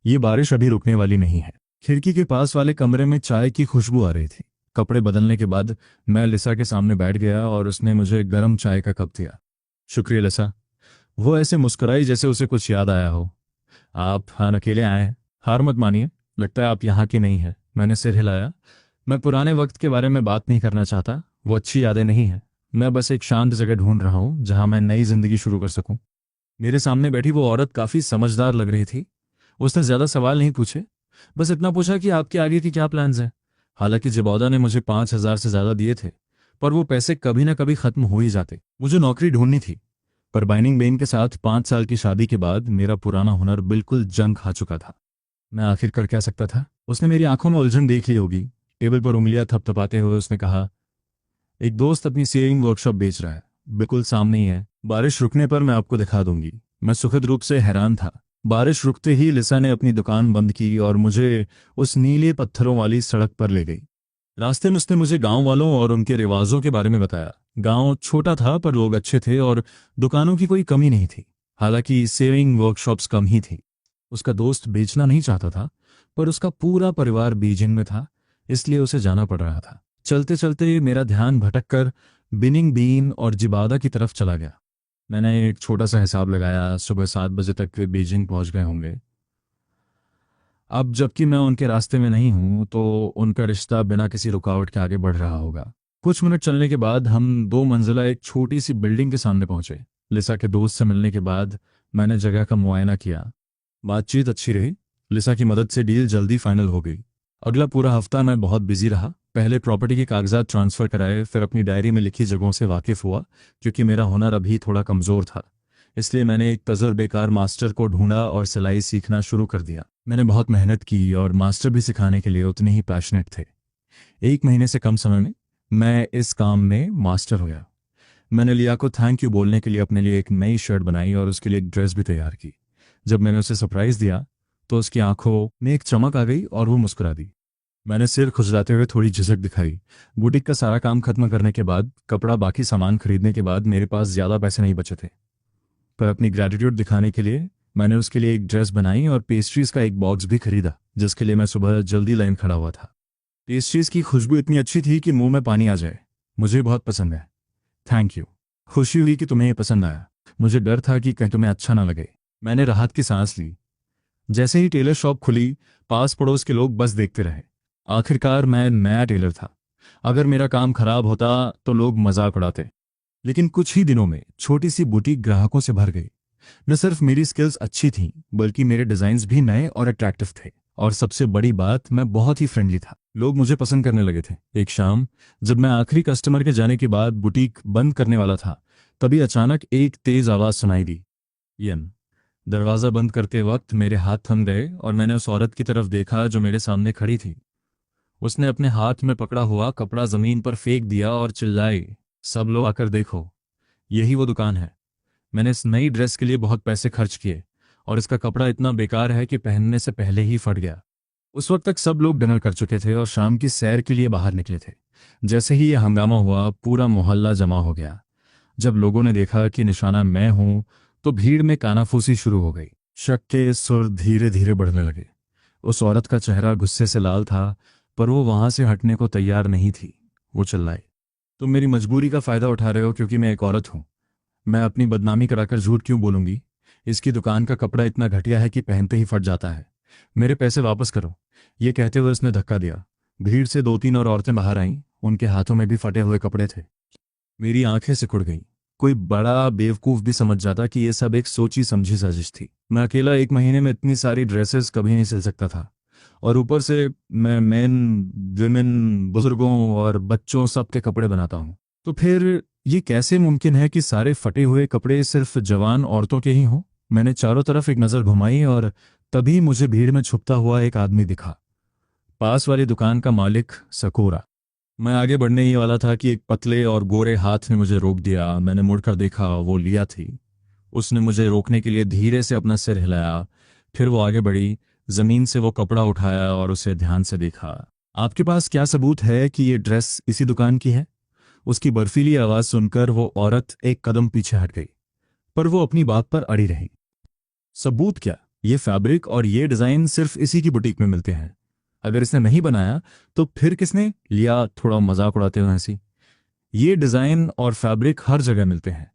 ये बारिश अभी रुकने वाली नहीं है। खिड़की के पास वाले कमरे में चाय की खुशबू आ रही थी। कपड़े बदलने के बाद मैं लिसा के सामने बैठ गया और उसने मुझे गर्म चाय का कप दिया। शुक्रिया लिसा। वो ऐसे मुस्कुराई जैसे उसे कुछ याद आया हो। आप हाँ अकेले आए हैं? हार मत मानिए, लगता है आप यहाँ की नहीं है। मैंने सिर हिलाया। मैं पुराने वक्त के बारे में बात नहीं करना चाहता, वो अच्छी यादें नहीं हैं। मैं बस एक शांत जगह ढूंढ रहा हूँ जहाँ मैं नई जिंदगी शुरू कर सकूं। मेरे सामने बैठी वो औरत काफी समझदार लग रही थी। उसने ज्यादा सवाल नहीं पूछे, बस इतना पूछा कि आपके आगे की क्या प्लान्स हैं। हालांकि जिबौदा ने मुझे 5,000 से ज्यादा दिए थे, पर वो पैसे कभी ना कभी खत्म हो ही जाते। मुझे नौकरी ढूंढनी थी, पर बाइनिंग बेन के साथ 5 साल की शादी के बाद मेरा पुराना हुनर बिल्कुल जंग खा चुका था। मैं आखिर कर क्या सकता था? उसने मेरी आंखों में उलझन देख ली होगी। टेबल पर उंगलियां थपथपाते हुए उसने कहा, एक दोस्त अपनी सेविंग वर्कशॉप बेच रहा है, बिल्कुल सामने ही है। बारिश रुकने पर मैं आपको दिखा दूंगी। मैं सुखद रूप से हैरान था। बारिश रुकते ही लिसा ने अपनी दुकान बंद की और मुझे उस नीले पत्थरों वाली सड़क पर ले गई। रास्ते में उसने मुझे गांव वालों और उनके रिवाजों के बारे में बताया। गांव छोटा था, पर लोग अच्छे थे और दुकानों की कोई कमी नहीं थी। हालांकि सेविंग वर्कशॉप्स कम ही थी। उसका दोस्त बेचना नहीं चाहता था, पर उसका पूरा परिवार बीजिंग में था, इसलिए उसे जाना पड़ रहा था। चलते चलते मेरा ध्यान भटक कर बिनिंग बीन और जिबादा की तरफ चला गया। मैंने एक छोटा सा हिसाब लगाया, सुबह 7 बजे तक वे बीजिंग पहुंच गए होंगे। अब जबकि मैं उनके रास्ते में नहीं हूं, तो उनका रिश्ता बिना किसी रुकावट के आगे बढ़ रहा होगा। कुछ मिनट चलने के बाद हम 2 मंजिला एक छोटी सी बिल्डिंग के सामने पहुंचे। लिसा के दोस्त से मिलने के बाद मैंने जगह का मुआयना किया। बातचीत अच्छी रही। लिसा की मदद से डील जल्दी फाइनल हो गई। अगला पूरा हफ्ता मैं बहुत बिजी रहा। पहले प्रॉपर्टी के कागजात ट्रांसफर कराए, फिर अपनी डायरी में लिखी जगहों से वाकिफ हुआ। क्योंकि मेरा हुनर अभी थोड़ा कमजोर था, इसलिए मैंने एक तजुर्बेकार मास्टर को ढूंढा और सिलाई सीखना शुरू कर दिया। मैंने बहुत मेहनत की और मास्टर भी सिखाने के लिए उतने ही पैशनेट थे। 1 महीने से कम समय में मैं इस काम में मास्टर हो गया। मैंने लिया को थैंक यू बोलने के लिए अपने लिए एक नई शर्ट बनाई और उसके लिए एक ड्रेस भी तैयार की। जब मैंने उसे सरप्राइज दिया तो उसकी आंखों में एक चमक आ गई और वो मुस्कुरा दी। मैंने सिर खुजलाते हुए थोड़ी झिझक दिखाई। बुटीक का सारा काम खत्म करने के बाद, कपड़ा बाकी सामान खरीदने के बाद मेरे पास ज्यादा पैसे नहीं बचे थे, पर अपनी ग्रैटिट्यूड दिखाने के लिए मैंने उसके लिए एक ड्रेस बनाई और पेस्ट्रीज का एक बॉक्स भी खरीदा, जिसके लिए मैं सुबह जल्दी लाइन खड़ा हुआ था। पेस्ट्रीज की खुशबू इतनी अच्छी थी कि मुंह में पानी आ जाए। मुझे बहुत पसंद है। Thank you. खुशी हुई कि तुम्हें ये पसंद आया। मुझे डर था कि कहीं तुम्हें अच्छा ना लगे। मैंने राहत की सांस ली। जैसे ही टेलर शॉप खुली, पास पड़ोस के लोग बस देखते रहे। आखिरकार मैं नया टेलर था। अगर मेरा काम खराब होता तो लोग मजाक उड़ाते। लेकिन कुछ ही दिनों में छोटी सी बुटीक ग्राहकों से भर गई। न सिर्फ मेरी स्किल्स अच्छी थीं, बल्कि मेरे डिजाइन्स भी नए और अट्रैक्टिव थे। और सबसे बड़ी बात, मैं बहुत ही फ्रेंडली था। लोग मुझे पसंद करने लगे थे। एक शाम जब मैं आखिरी कस्टमर के जाने के बाद बुटीक बंद करने वाला था, तभी अचानक एक तेज आवाज सुनाई दी, यन। दरवाजा बंद करते वक्त मेरे हाथ थम गए और मैंने उस औरत की तरफ देखा जो मेरे सामने खड़ी थी। उसने अपने हाथ में पकड़ा हुआ कपड़ा जमीन पर फेंक दिया और चिल्लाई, सब लोग आकर देखो, यही वो दुकान है। मैंने इस नई ड्रेस के लिए बहुत पैसे खर्च किए और इसका कपड़ा इतना बेकार है कि पहनने से पहले ही फट गया। उस वक्त तक सब लोग डिनर कर चुके थे और शाम की सैर के लिए बाहर निकले थे। जैसे ही यह हंगामा हुआ, पूरा मोहल्ला जमा हो गया। जब लोगों ने देखा कि निशाना मैं हूं, तो भीड़ में कानाफूसी शुरू हो गई। शक के सुर धीरे धीरे बढ़ने लगे। उस औरत का चेहरा गुस्से से लाल था, पर वो वहां से हटने को तैयार नहीं थी। वो चिल्लाई, तुम मेरी मजबूरी का फायदा उठा रहे हो क्योंकि मैं एक औरत हूं। मैं अपनी बदनामी कराकर झूठ क्यों बोलूंगी? इसकी दुकान का कपड़ा इतना घटिया है कि पहनते ही फट जाता है। मेरे पैसे वापस करो। ये कहते हुए उसने धक्का दिया। भीड़ से 2-3 और औरतें बाहर आईं। उनके हाथों में भी फटे हुए कपड़े थे। मेरी आंखें सिकुड़ गईं। कोई बड़ा बेवकूफ भी समझ जाता कि ये सब एक सोची समझी साजिश थी। मैं अकेला 1 महीने में इतनी सारी ड्रेसेस कभी नहीं सिल सकता था, और ऊपर से मैं मेन, विमेन, बुजुर्गों और बच्चों सब के कपड़े बनाता हूँ। तो फिर ये कैसे मुमकिन है कि सारे फटे हुए कपड़े सिर्फ जवान औरतों के ही हों? मैंने चारों तरफ एक नज़र घुमाई और तभी मुझे भीड़ में छुपता हुआ एक आदमी दिखा, पास वाली दुकान का मालिक सकूरा। मैं आगे बढ़ने ही वाला था कि एक पतले और गोरे हाथ ने मुझे रोक दिया। मैंने मुड़कर देखा, वो लिया थी। उसने मुझे रोकने के लिए धीरे से अपना सिर हिलाया। फिर वो आगे बढ़ी, जमीन से वो कपड़ा उठाया और उसे ध्यान से देखा। आपके पास क्या सबूत है कि ये ड्रेस इसी दुकान की है? उसकी बर्फीली आवाज सुनकर वो औरत एक कदम पीछे हट गई, पर वो अपनी बात पर अड़ी रही। सबूत क्या? ये फैब्रिक और ये डिजाइन सिर्फ इसी की बुटीक में मिलते हैं। अगर इसने नहीं बनाया तो फिर किसने? लिया थोड़ा मजाक उड़ाते हुए हंसी। ये डिजाइन और फैब्रिक हर जगह मिलते हैं,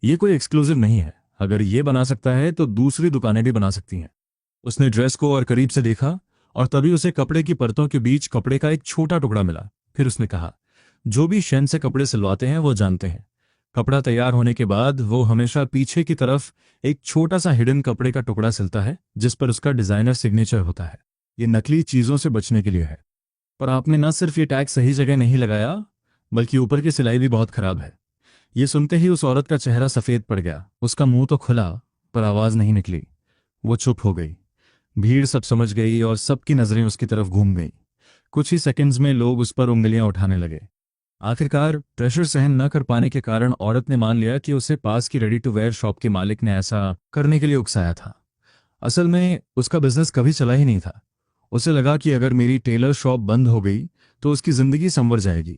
ये कोई एक्सक्लूसिव नहीं है। अगर ये बना सकता है तो दूसरी दुकानें भी बना सकती हैं। उसने ड्रेस को और करीब से देखा और तभी उसे कपड़े की परतों के बीच कपड़े का एक छोटा टुकड़ा मिला। फिर उसने कहा, जो भी शैन से कपड़े सिलवाते हैं वो जानते हैं, कपड़ा तैयार होने के बाद वो हमेशा पीछे की तरफ एक छोटा सा हिडन कपड़े का टुकड़ा सिलता है जिस पर उसका डिजाइनर सिग्नेचर होता है। ये नकली चीजों से बचने के लिए है। पर आपने न सिर्फ ये टैग सही जगह नहीं लगाया, बल्कि ऊपर की सिलाई भी बहुत खराब है। ये सुनते ही उस औरत का चेहरा सफेद पड़ गया। उसका मुंह तो खुला, पर आवाज नहीं निकली। वो चुप हो गई। भीड़ सब समझ गई और सबकी नजरें उसकी तरफ घूम गई। कुछ ही सेकंड्स में लोग उस पर उंगलियां उठाने लगे। आखिरकार प्रेशर सहन न कर पाने के कारण औरत ने मान लिया कि उसे पास की रेडी टू वेयर शॉप के मालिक ने ऐसा करने के लिए उकसाया था। असल में उसका बिजनेस कभी चला ही नहीं था। उसे लगा कि अगर मेरी टेलर शॉप बंद हो गई तो उसकी जिंदगी संवर जाएगी।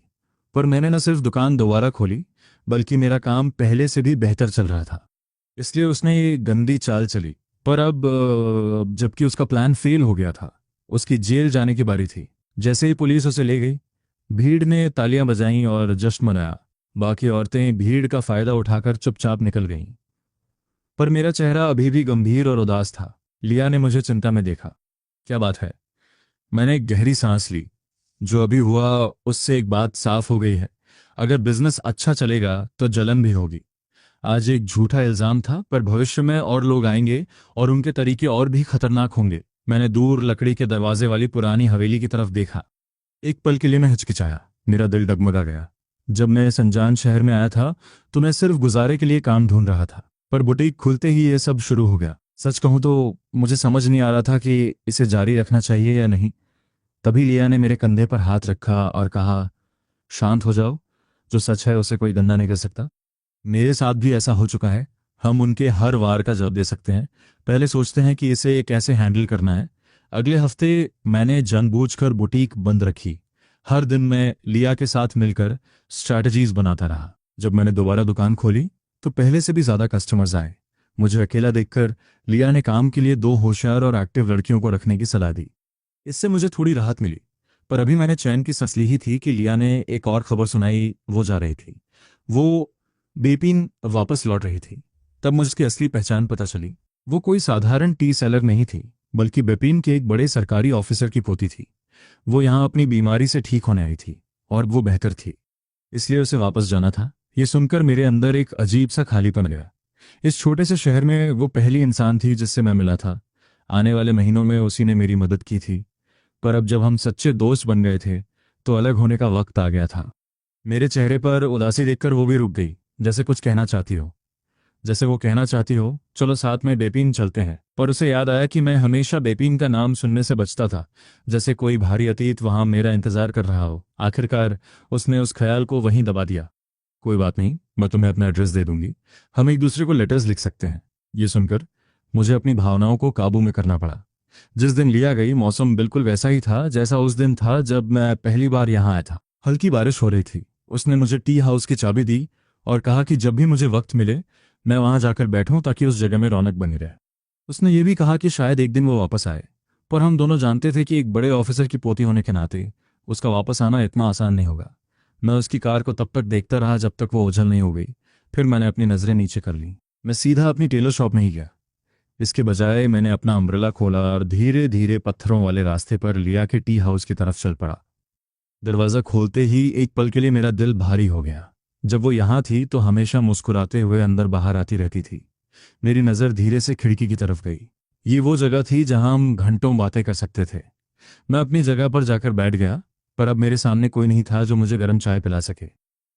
पर मैंने न सिर्फ दुकान दोबारा खोली, बल्कि मेरा काम पहले से भी बेहतर चल रहा था। इसलिए उसने ये गंदी चाल चली। पर अब जबकि उसका प्लान फेल हो गया था, उसकी जेल जाने की बारी थी। जैसे ही पुलिस उसे ले गई, भीड़ ने तालियां बजाईं और जश्न मनाया। बाकी औरतें भीड़ का फायदा उठाकर चुपचाप निकल गईं। पर मेरा चेहरा अभी भी गंभीर और उदास था। लिया ने मुझे चिंता में देखा। क्या बात है? मैंने एक गहरी सांस ली। जो अभी हुआ उससे एक बात साफ हो गई है, अगर बिजनेस अच्छा चलेगा तो जलन भी होगी। आज एक झूठा इल्जाम था, पर भविष्य में और लोग आएंगे और उनके तरीके और भी खतरनाक होंगे। मैंने दूर लकड़ी के दरवाजे वाली पुरानी हवेली की तरफ देखा। एक पल के लिए मैं हिचकिचाया, मेरा दिल डगमगा गया। जब मैं इस अनजान शहर में आया था तो मैं सिर्फ गुजारे के लिए काम ढूंढ रहा था, पर बुटीक खुलते ही ये सब शुरू हो गया। सच कहूं तो मुझे समझ नहीं आ रहा था कि इसे जारी रखना चाहिए या नहीं। तभी लिया ने मेरे कंधे पर हाथ रखा और कहा, शांत हो जाओ, जो सच है उसे कोई गंदा नहीं कर सकता। मेरे साथ भी ऐसा हो चुका है। हम उनके हर वार का जवाब दे सकते हैं, पहले सोचते हैं कि इसे कैसे हैंडल करना है। अगले हफ्ते मैंने जानबूझकर बुटीक बंद रखी। हर दिन मैं लिया के साथ मिलकर स्ट्रैटेजीज बनाता रहा। जब मैंने दोबारा दुकान खोली तो पहले से भी ज्यादा कस्टमर्स आए। मुझे अकेला देखकर लिया ने काम के लिए 2 होशियार और एक्टिव लड़कियों को रखने की सलाह दी। इससे मुझे थोड़ी राहत मिली। पर अभी मैंने चैन की सांस ली ही थी कि लिया ने एक और खबर सुनाई। वो जा रही थी। वो बेपिन वापस लौट रही थी। तब मुझे उसकी असली पहचान पता चली। वो कोई साधारण टी सेलर नहीं थी, बल्कि बेपिन के एक बड़े सरकारी ऑफिसर की पोती थी। वो यहाँ अपनी बीमारी से ठीक होने आई थी और वो बेहतर थी, इसलिए उसे वापस जाना था। ये सुनकर मेरे अंदर एक अजीब सा खालीपन गया। इस छोटे से शहर में वो पहली इंसान थी जिससे मैं मिला था। आने वाले महीनों में उसी ने मेरी मदद की थी। पर अब जब हम सच्चे दोस्त बन गए थे तो अलग होने का वक्त आ गया था। मेरे चेहरे पर उदासी देखकर वो भी रुक गई, जैसे कुछ कहना चाहती हो। जैसे वो कहना चाहती हो, चलो साथ में बेपिन चलते हैं। पर उसे याद आया कि मैं हमेशा बेपिन का नाम सुनने से बचता था, जैसे कोई भारी अतीत वहां मेरा इंतजार कर रहा हो। आखिरकार उसने उस ख्याल को वहीं दबा दिया। कोई बात नहीं, मैं तुम्हें अपना एड्रेस दे दूंगी, हम एक दूसरे को लेटर्स लिख सकते हैं। ये सुनकर मुझे अपनी भावनाओं को काबू में करना पड़ा। जिस दिन लिया गई मौसम बिल्कुल वैसा ही था जैसा उस दिन था जब मैं पहली बार यहाँ आया था। हल्की बारिश हो रही थी। उसने मुझे टी हाउस की चाबी दी और कहा कि जब भी मुझे वक्त मिले मैं वहां जाकर बैठूं ताकि उस जगह में रौनक बनी रहे। उसने ये भी कहा कि शायद एक दिन वो वापस आए, पर हम दोनों जानते थे कि एक बड़े ऑफिसर की पोती होने के नाते उसका वापस आना इतना आसान नहीं होगा। मैं उसकी कार को तब तक देखता रहा जब तक वो ओझल नहीं हो गई। फिर मैंने अपनी नजरें नीचे कर ली। मैं सीधा अपनी टेलर शॉप में ही गया। इसके बजाय मैंने अपना अम्ब्रेला खोला और धीरे धीरे पत्थरों वाले रास्ते पर लिया के टी हाउस की तरफ चल पड़ा। दरवाजा खोलते ही एक पल के लिए मेरा दिल भारी हो गया। जब वो यहाँ थी तो हमेशा मुस्कुराते हुए अंदर बाहर आती रहती थी। मेरी नज़र धीरे से खिड़की की तरफ गई। ये वो जगह थी जहां हम घंटों बातें कर सकते थे। मैं अपनी जगह पर जाकर बैठ गया, पर अब मेरे सामने कोई नहीं था जो मुझे गर्म चाय पिला सके।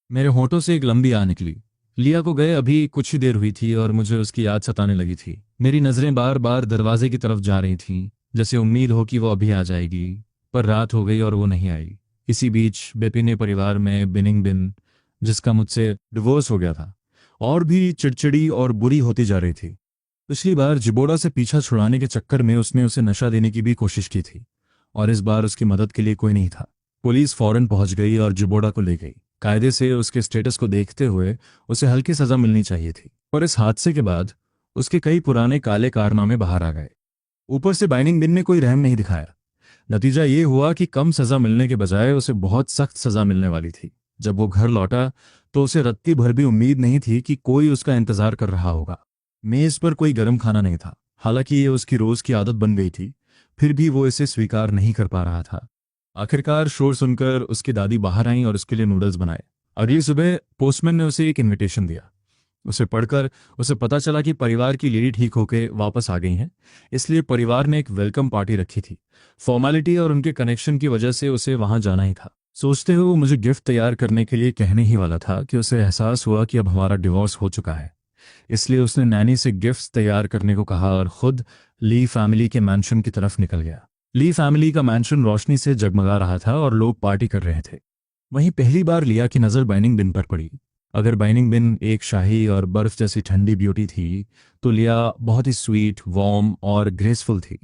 मेरे होठों से एक लंबी आ निकली। लिया को गए अभी कुछ ही देर हुई थी और मुझे उसकी याद सताने लगी थी। मेरी नज़रें बार बार दरवाजे की तरफ जा रही थीं, जैसे उम्मीद हो कि वो अभी आ जाएगी। पर रात हो गई और वो नहीं आई। इसी बीच बेपिने परिवार में बिनिंग बिन, जिसका मुझसे डिवोर्स हो गया था, और भी चिड़चिड़ी और बुरी होती जा रही थी। पिछली बार जिबोड़ा से पीछा छुड़ाने के चक्कर में उसने उसे नशा देने की भी कोशिश की थी, और इस बार उसकी मदद के लिए कोई नहीं था। पुलिस फौरन पहुंच गई और जिबोड़ा को ले गई। कायदे से उसके स्टेटस को देखते हुए उसे हल्की सजा मिलनी चाहिए थी, पर इस हादसे के बाद उसके कई पुराने काले कारनामे बाहर आ गए। ऊपर से बाइनिंग बिन ने कोई रहम नहीं दिखाया। नतीजा ये हुआ कि कम सजा मिलने के बजाय उसे बहुत सख्त सजा मिलने वाली थी। जब वो घर लौटा तो उसे रत्ती भर भी उम्मीद नहीं थी कि कोई उसका इंतजार कर रहा होगा। मेज पर कोई गर्म खाना नहीं था। हालांकि ये उसकी रोज की आदत बन गई थी, फिर भी वो इसे स्वीकार नहीं कर पा रहा था। आखिरकार शोर सुनकर उसकी दादी बाहर आई और उसके लिए नूडल्स बनाए। अगली सुबह पोस्टमैन ने उसे एक इनविटेशन दिया। उसे पढ़कर उसे पता चला कि परिवार की लेडी ठीक होकर वापस आ गई हैं, इसलिए परिवार ने एक वेलकम पार्टी रखी थी। फॉर्मेलिटी और उनके कनेक्शन की वजह से उसे वहां जाना ही था। सोचते हुए वो मुझे गिफ्ट तैयार करने के लिए कहने ही वाला था कि उसे एहसास हुआ कि अब हमारा डिवोर्स हो चुका है। इसलिए उसने नैनी से गिफ्ट्स तैयार करने को कहा और खुद ली फैमिली के मैंशन की तरफ निकल गया। ली फैमिली का मैंशन रोशनी से जगमगा रहा था और लोग पार्टी कर रहे थे। वहीं पहली बार लिया की नज़र बाइनिंग बिन पर पड़ी। अगर बाइनिंग बिन एक शाही और बर्फ जैसी ठंडी ब्यूटी थी, तो लिया बहुत ही स्वीट, वार्म और ग्रेसफुल थी।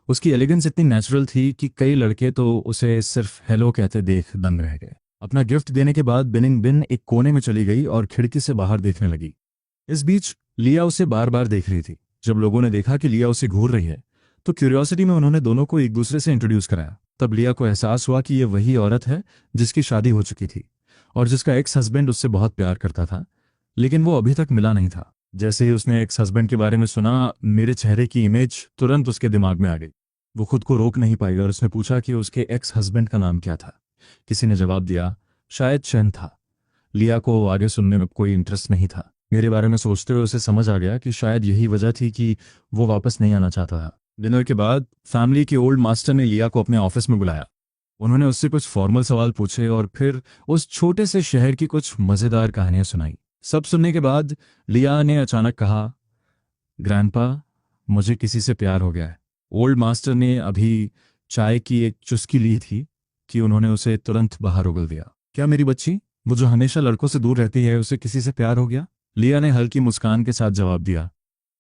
उसकी एलिगेंस इतनी नेचुरल थी कि कई लड़के तो उसे सिर्फ हेलो कहते देख दंग रह गए। अपना गिफ्ट देने के बाद बिनिंग बिन एक कोने में चली गई और खिड़की से बाहर देखने लगी। इस बीच लिया उसे बार बार देख रही थी। जब लोगों ने देखा कि लिया उसे घूर रही है, तो क्यूरियोसिटी में उन्होंने दोनों को एक दूसरे से इंट्रोड्यूस कराया। तब लिया को एहसास हुआ कि ये वही औरत है जिसकी शादी हो चुकी थी और जिसका एक्स हस्बैंड उससे बहुत प्यार करता था, लेकिन वो अभी तक मिला नहीं था। जैसे ही उसने एक्स हस्बैंड के बारे में सुना, मेरे चेहरे की इमेज तुरंत उसके दिमाग में आ गई। वो खुद को रोक नहीं पाई और उसने पूछा कि उसके एक्स हस्बैंड का नाम क्या था। किसी ने जवाब दिया, शायद चैन था। लिया को आगे सुनने में कोई इंटरेस्ट नहीं था। मेरे बारे में सोचते हुए उसे समझ आ गया कि शायद यही वजह थी कि वो वापस नहीं आना चाहता था। डिनर के बाद फैमिली के ओल्ड मास्टर ने लिया को अपने ऑफिस में बुलाया। उन्होंने उससे कुछ फॉर्मल सवाल पूछे और फिर उस छोटे से शहर की कुछ मज़ेदार कहानियां सुनाई। सब सुनने के बाद लिया ने अचानक कहा, ग्रैंडपा, मुझे किसी से प्यार हो गया है। ओल्ड मास्टर ने अभी चाय की एक चुस्की ली थी कि उन्होंने उसे तुरंत बाहर उगल दिया। क्या मेरी बच्ची, वो जो हमेशा लड़कों से दूर रहती है, उसे किसी से प्यार हो गया? लिया ने हल्की मुस्कान के साथ जवाब दिया,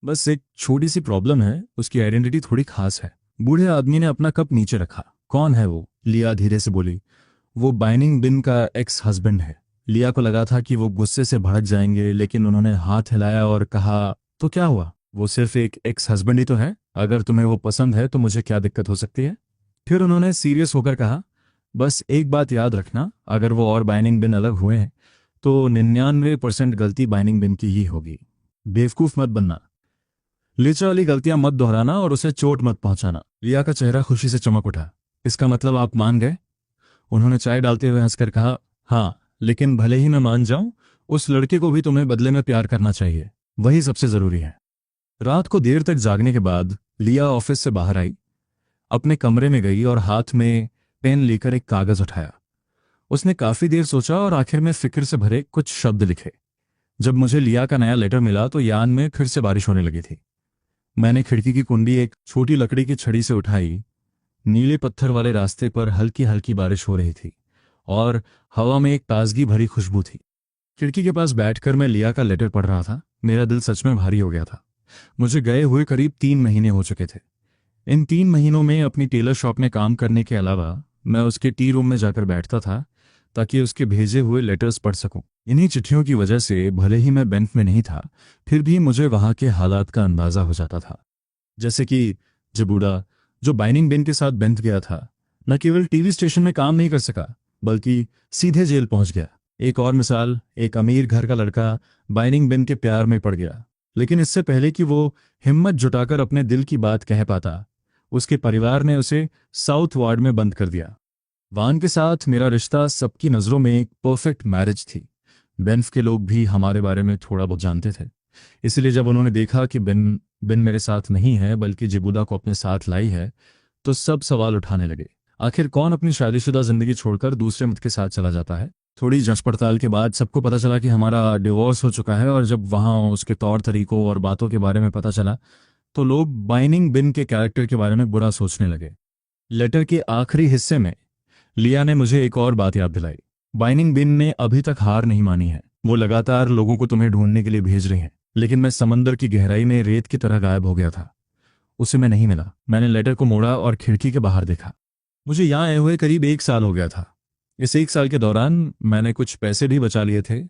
बस एक छोटी सी प्रॉब्लम है, उसकी आइडेंटिटी थोड़ी खास है। बूढ़े आदमी ने अपना कप नीचे रखा। कौन है वो? लिया धीरे से बोली। वो बाइनिंग बिन का एक्स हस्बैंड है। लिया को लगा था कि वो गुस्से से भड़क जाएंगे, लेकिन उन्होंने हाथ हिलाया और कहा, तो क्या हुआ? वो सिर्फ एक एक्स हस्बैंड ही तो है। अगर तुम्हें वो पसंद है तो मुझे क्या दिक्कत हो सकती है? फिर उन्होंने सीरियस होकर कहा, बस एक बात याद रखना, अगर वो और बाइनिंग बिन अलग हुए हैं तो 99% गलती बाइनिंग बिन की ही होगी। बेवकूफ मत बनना, लिचा वाली गलतियां मत दोहराना और उसे चोट मत पहुंचाना। लिया का चेहरा खुशी से चमक उठा। इसका मतलब आप मान गए? उन्होंने चाय डालते हुए हंसकर कहा, हाँ, लेकिन भले ही मैं मान जाऊं, उस लड़के को भी तुम्हें बदले में प्यार करना चाहिए, वही सबसे जरूरी है। रात को देर तक जागने के बाद लिया ऑफिस से बाहर आई, अपने कमरे में गई और हाथ में पेन लेकर एक कागज उठाया। उसने काफी देर सोचा और आखिर में फिक्र से भरे कुछ शब्द लिखे। जब मुझे लिया का नया लेटर मिला तो यान में फिर से बारिश होने लगी थी। मैंने खिड़की की कुंडी एक छोटी लकड़ी की छड़ी से उठाई। नीले पत्थर वाले रास्ते पर हल्की हल्की बारिश हो रही थी और हवा में एक ताजगी भरी खुशबू थी। खिड़की के पास बैठकर मैं लिया का लेटर पढ़ रहा था। मेरा दिल सच में भारी हो गया था। मुझे गए हुए करीब 3 महीने हो चुके थे। इन 3 महीनों में अपनी टेलर शॉप में काम करने के अलावा मैं उसके टी रूम में जाकर बैठता था ताकि उसके भेजे हुए लेटर्स पढ़ सकूं। इन्हीं चिट्ठियों की वजह से भले ही मैं बैंक में नहीं था, फिर भी मुझे वहां के हालात का अंदाजा हो जाता था। जैसे कि जिबूड़ा, जो बाइनिंग बिन के साथ बैंक गया था, न केवल टीवी स्टेशन में काम नहीं कर सका बल्कि सीधे जेल पहुंच गया। एक और मिसाल, एक अमीर घर का लड़का बाइनिंग बिन के प्यार में पड़ गया, लेकिन इससे पहले कि वो हिम्मत जुटाकर अपने दिल की बात कह पाता, उसके परिवार ने उसे साउथ वार्ड में बंद कर दिया। वान के साथ मेरा रिश्ता सबकी नज़रों में एक परफेक्ट मैरिज थी। बेन्फ के लोग भी हमारे बारे में थोड़ा बहुत जानते थे, इसलिए जब उन्होंने देखा कि बिन मेरे साथ नहीं है बल्कि जिबूदा को अपने साथ लाई है, तो सब सवाल उठाने लगे। आखिर कौन अपनी शादीशुदा जिंदगी छोड़कर दूसरे मत के साथ चला जाता है? थोड़ी जांच पड़ताल के बाद सबको पता चला कि हमारा डिवोर्स हो चुका है, और जब वहाँ उसके तौर तरीकों और बातों के बारे में पता चला तो लोग बाइनिंग बिन के कैरेक्टर के बारे में बुरा सोचने लगे। लेटर के आखिरी हिस्से में लिया ने मुझे एक और बात याद दिलाई। बाइनिंग बिन ने अभी तक हार नहीं मानी है। वो लगातार लोगों को तुम्हें ढूंढने के लिए भेज रही है। लेकिन मैं समंदर की गहराई में रेत की तरह गायब हो गया था। उसे मैं नहीं मिला। मैंने लेटर को मोड़ा और खिड़की के बाहर देखा। मुझे यहाँ आए हुए करीब 1 साल हो गया था। इस 1 साल के दौरान मैंने कुछ पैसे भी बचा लिए थे।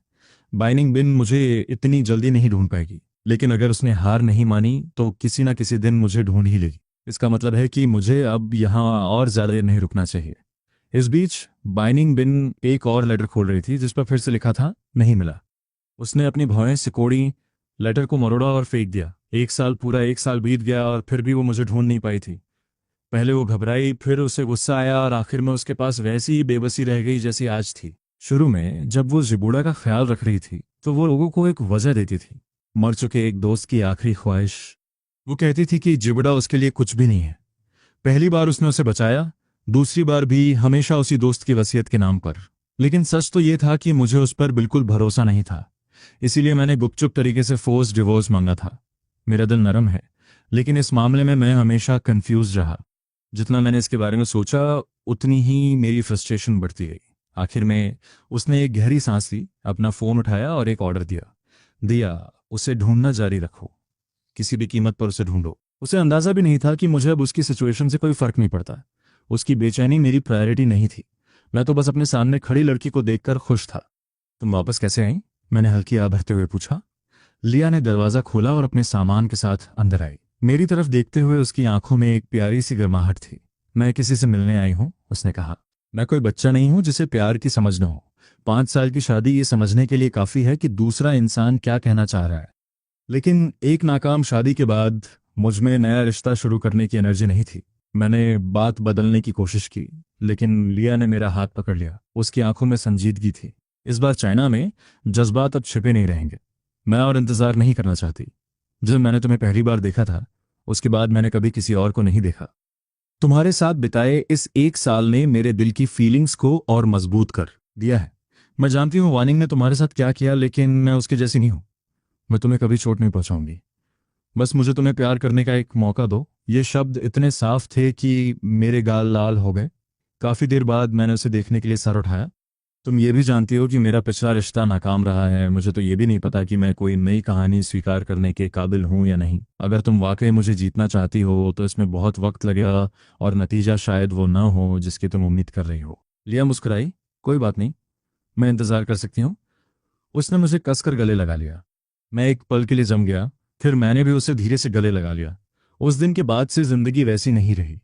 बाइनिंग बिन मुझे इतनी जल्दी नहीं ढूंढ पाएगी, लेकिन अगर उसने हार नहीं मानी तो किसी ना किसी दिन मुझे ढूंढ ही लेगी। इसका मतलब है कि मुझे अब यहाँ और ज्यादा नहीं रुकना चाहिए। इस बीच बाइनिंग बिन एक और लेटर खोल रही थी जिस पर फिर से लिखा था नहीं मिला। उसने अपनी भौहें सिकोड़ी, लेटर को मरोड़ा और फेंक दिया। 1 साल, पूरा 1 साल बीत गया और फिर भी वो मुझे ढूंढ नहीं पाई थी। पहले वो घबराई, फिर उसे गुस्सा आया और आखिर में उसके पास वैसी ही बेबसी रह गई जैसी आज थी। शुरू में जब वो जिबूड़ा का ख्याल रख रही थी तो वो लोगों को एक वजह देती थी, मर चुके एक दोस्त की आखिरी ख्वाहिश। वो कहती थी कि जिबूड़ा उसके लिए कुछ भी नहीं है। पहली बार उसने उसे बचाया, दूसरी बार भी हमेशा उसी दोस्त की वसीयत के नाम पर। लेकिन सच तो ये था कि मुझे उस पर बिल्कुल भरोसा नहीं था। इसीलिए मैंने गुपचुप तरीके से फोर्स डिवोर्स मांगा था। मेरा दिल नरम है, लेकिन इस मामले में मैं हमेशा कंफ्यूज रहा। जितना मैंने इसके बारे में सोचा उतनी ही मेरी फ्रस्ट्रेशन बढ़ती गई। आखिर में उसने एक गहरी सांस ली, अपना फोन उठाया और एक ऑर्डर दिया उसे ढूंढना जारी रखो, किसी भी कीमत पर उसे ढूंढो। उसे अंदाजा भी नहीं था कि मुझे अब उसकी सिचुएशन से कोई फर्क नहीं पड़ता। उसकी बेचैनी मेरी प्रायोरिटी नहीं थी। मैं तो बस अपने सामने खड़ी लड़की को देखकर खुश था। तुम वापस कैसे आई? मैंने हल्की आह भरते हुए पूछा। लिया ने दरवाजा खोला और अपने सामान के साथ अंदर आई। मेरी तरफ देखते हुए उसकी आंखों में एक प्यारी सी गर्माहट थी। मैं किसी से मिलने आई हूं, उसने कहा। मैं कोई बच्चा नहीं हूं जिसे प्यार की समझ न हो। 5 साल की शादी ये समझने के लिए काफी है कि दूसरा इंसान क्या कहना चाह रहा है। लेकिन एक नाकाम शादी के बाद मुझ में नया रिश्ता शुरू करने की एनर्जी नहीं थी। मैंने बात बदलने की कोशिश की, लेकिन लिया ने मेरा हाथ पकड़ लिया। उसकी आंखों में संजीदगी थी। इस बार चाइना में जज्बात अब छिपे नहीं रहेंगे। मैं और इंतजार नहीं करना चाहती। जब मैंने तुम्हें पहली बार देखा था उसके बाद मैंने कभी किसी और को नहीं देखा। तुम्हारे साथ बिताए इस 1 साल ने मेरे दिल की फीलिंग्स को और मजबूत कर दिया है। मैं जानती हूँ वानिंग ने तुम्हारे साथ क्या किया, लेकिन मैं उसके जैसी नहीं हूँ। मैं तुम्हें कभी चोट नहीं पहुंचाऊंगी। बस मुझे तुम्हें प्यार करने का एक मौका दो। ये शब्द इतने साफ थे कि मेरे गाल लाल हो गए। काफी देर बाद मैंने उसे देखने के लिए सर उठाया। तुम ये भी जानती हो कि मेरा पिछला रिश्ता नाकाम रहा है। मुझे तो ये भी नहीं पता कि मैं कोई नई कहानी स्वीकार करने के काबिल हूं या नहीं। अगर तुम वाकई मुझे जीतना चाहती हो तो इसमें बहुत वक्त लगेगा और नतीजा शायद वो ना हो जिसकी तुम उम्मीद कर रही हो। लिया मुस्कुराई। कोई बात नहीं, मैं इंतजार कर सकती हूँ। उसने मुझे कसकर गले लगा लिया। मैं एक पल के लिए जम गया, फिर मैंने भी उसे धीरे से गले लगा लिया। उस दिन के बाद से जिंदगी वैसी नहीं रही,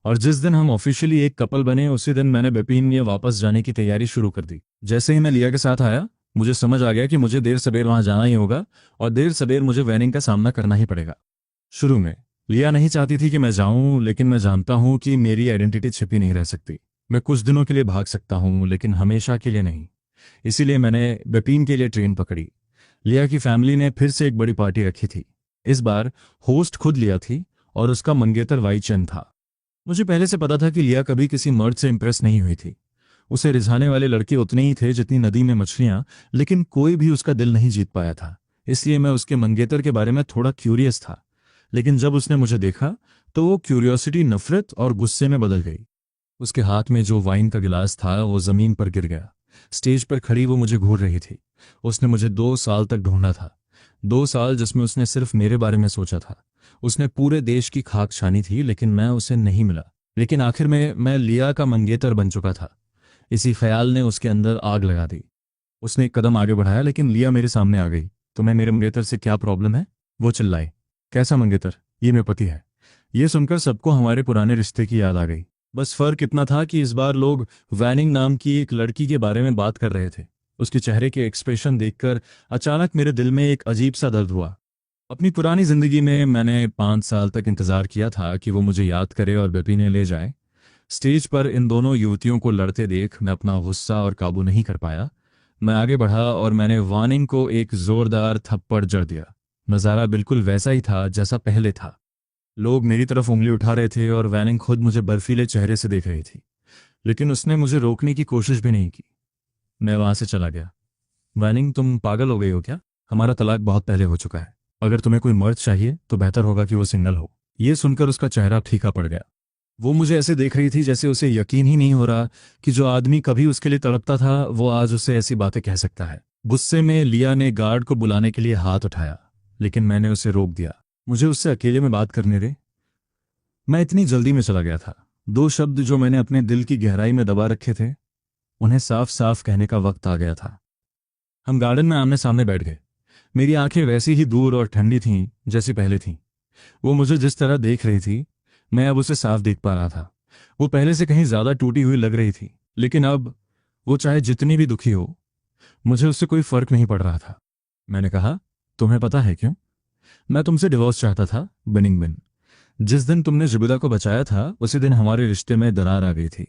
और जिस दिन हम ऑफिशियली एक कपल बने उसी दिन मैंने बिपिन में वापस जाने की तैयारी शुरू कर दी। जैसे ही मैं लिया के साथ आया मुझे समझ आ गया कि मुझे देर सवेर वहां जाना ही होगा और देर सवेर मुझे वैनिंग का सामना करना ही पड़ेगा। शुरू में लिया नहीं चाहती थी कि मैं जाऊं, लेकिन मैं जानता हूं कि मेरी आइडेंटिटी छिपी नहीं रह सकती। मैं कुछ दिनों के लिए भाग सकता हूं, लेकिन हमेशा के लिए नहीं। इसीलिए मैंने बिपिन के लिए ट्रेन पकड़ी। लिया की फैमिली ने फिर से एक बड़ी पार्टी रखी थी। इस बार होस्ट खुद लिया थी और उसका मंगेतर वाई चंद था। मुझे पहले से पता था कि लिया कभी किसी मर्द से इंप्रेस नहीं हुई थी। उसे रिझाने वाले लड़के उतने ही थे जितनी नदी में मछलियां, लेकिन कोई भी उसका दिल नहीं जीत पाया था। इसलिए मैं उसके मंगेतर के बारे में थोड़ा क्यूरियस था। लेकिन जब उसने मुझे देखा तो वो क्यूरियोसिटी नफरत और गुस्से में बदल गई। उसके हाथ में जो वाइन का गिलास था वो जमीन पर गिर गया। स्टेज पर खड़ी वो मुझे घूर रही थी। उसने मुझे 2 साल तक ढूंढा था। 2 साल जिसमें उसने सिर्फ मेरे बारे में सोचा था। उसने पूरे देश की खाक छानी थी, लेकिन मैं उसे नहीं मिला। लेकिन आखिर में मैं लिया का मंगेतर बन चुका था। इसी ख्याल ने उसके अंदर आग लगा दी। उसने एक कदम आगे बढ़ाया, लेकिन लिया मेरे सामने आ गई। तुम्हें मेरे मंगेतर से क्या प्रॉब्लम है? वो चिल्लाई। कैसा मंगेतर? ये मेरा पति है। ये सुनकर सबको हमारे पुराने रिश्ते की याद आ गई। बस फर्क इतना था कि इस बार लोग वैनिंग नाम की एक लड़की के बारे में बात कर रहे थे। उसके चेहरे के एक्सप्रेशन देखकर अचानक मेरे दिल में एक अजीब सा दर्द हुआ। अपनी पुरानी जिंदगी में मैंने 5 साल तक इंतजार किया था कि वो मुझे याद करे और बिपिन ले जाए। स्टेज पर इन दोनों युवतियों को लड़ते देख मैं अपना गुस्सा और काबू नहीं कर पाया। मैं आगे बढ़ा और मैंने वानिंग को एक जोरदार थप्पड़ जड़ दिया। नज़ारा बिल्कुल वैसा ही था जैसा पहले था। लोग मेरी तरफ उंगली उठा रहे थे और वैनिंग खुद मुझे बर्फीले चेहरे से देख रही थी, लेकिन उसने मुझे रोकने की कोशिश भी नहीं की। मैं वहां से चला गया। वैनिंग, तुम पागल हो गई हो क्या? हमारा तलाक बहुत पहले हो चुका है। अगर तुम्हें कोई मर्द चाहिए तो बेहतर होगा कि वो सिंगल हो। ये सुनकर उसका चेहरा फीका पड़ गया। वो मुझे ऐसे देख रही थी जैसे उसे यकीन ही नहीं हो रहा कि जो आदमी कभी उसके लिए तड़पता था वो आज उसे ऐसी बातें कह सकता है। गुस्से में लिया ने गार्ड को बुलाने के लिए हाथ उठाया, लेकिन मैंने उसे रोक दिया। मुझे उससे अकेले में बात करने दे। मैं इतनी जल्दी में चला गया था। दो शब्द जो मैंने अपने दिल की गहराई में दबा रखे थे, उन्हें साफ साफ कहने का वक्त आ गया था। हम गार्डन में आमने सामने बैठ गए। मेरी आंखें वैसी ही दूर और ठंडी थीं जैसी पहले थीं। वो मुझे जिस तरह देख रही थी, मैं अब उसे साफ देख पा रहा था। वो पहले से कहीं ज्यादा टूटी हुई लग रही थी, लेकिन अब वो चाहे जितनी भी दुखी हो, मुझे उससे कोई फर्क नहीं पड़ रहा था। मैंने कहा, तुम्हें पता है क्यों? मैं तुमसे डिवोर्स चाहता था, बिनिंग बिन। जिस दिन तुमने जुबिदा को बचाया था उसी दिन हमारे रिश्ते में दरार आ गई थी।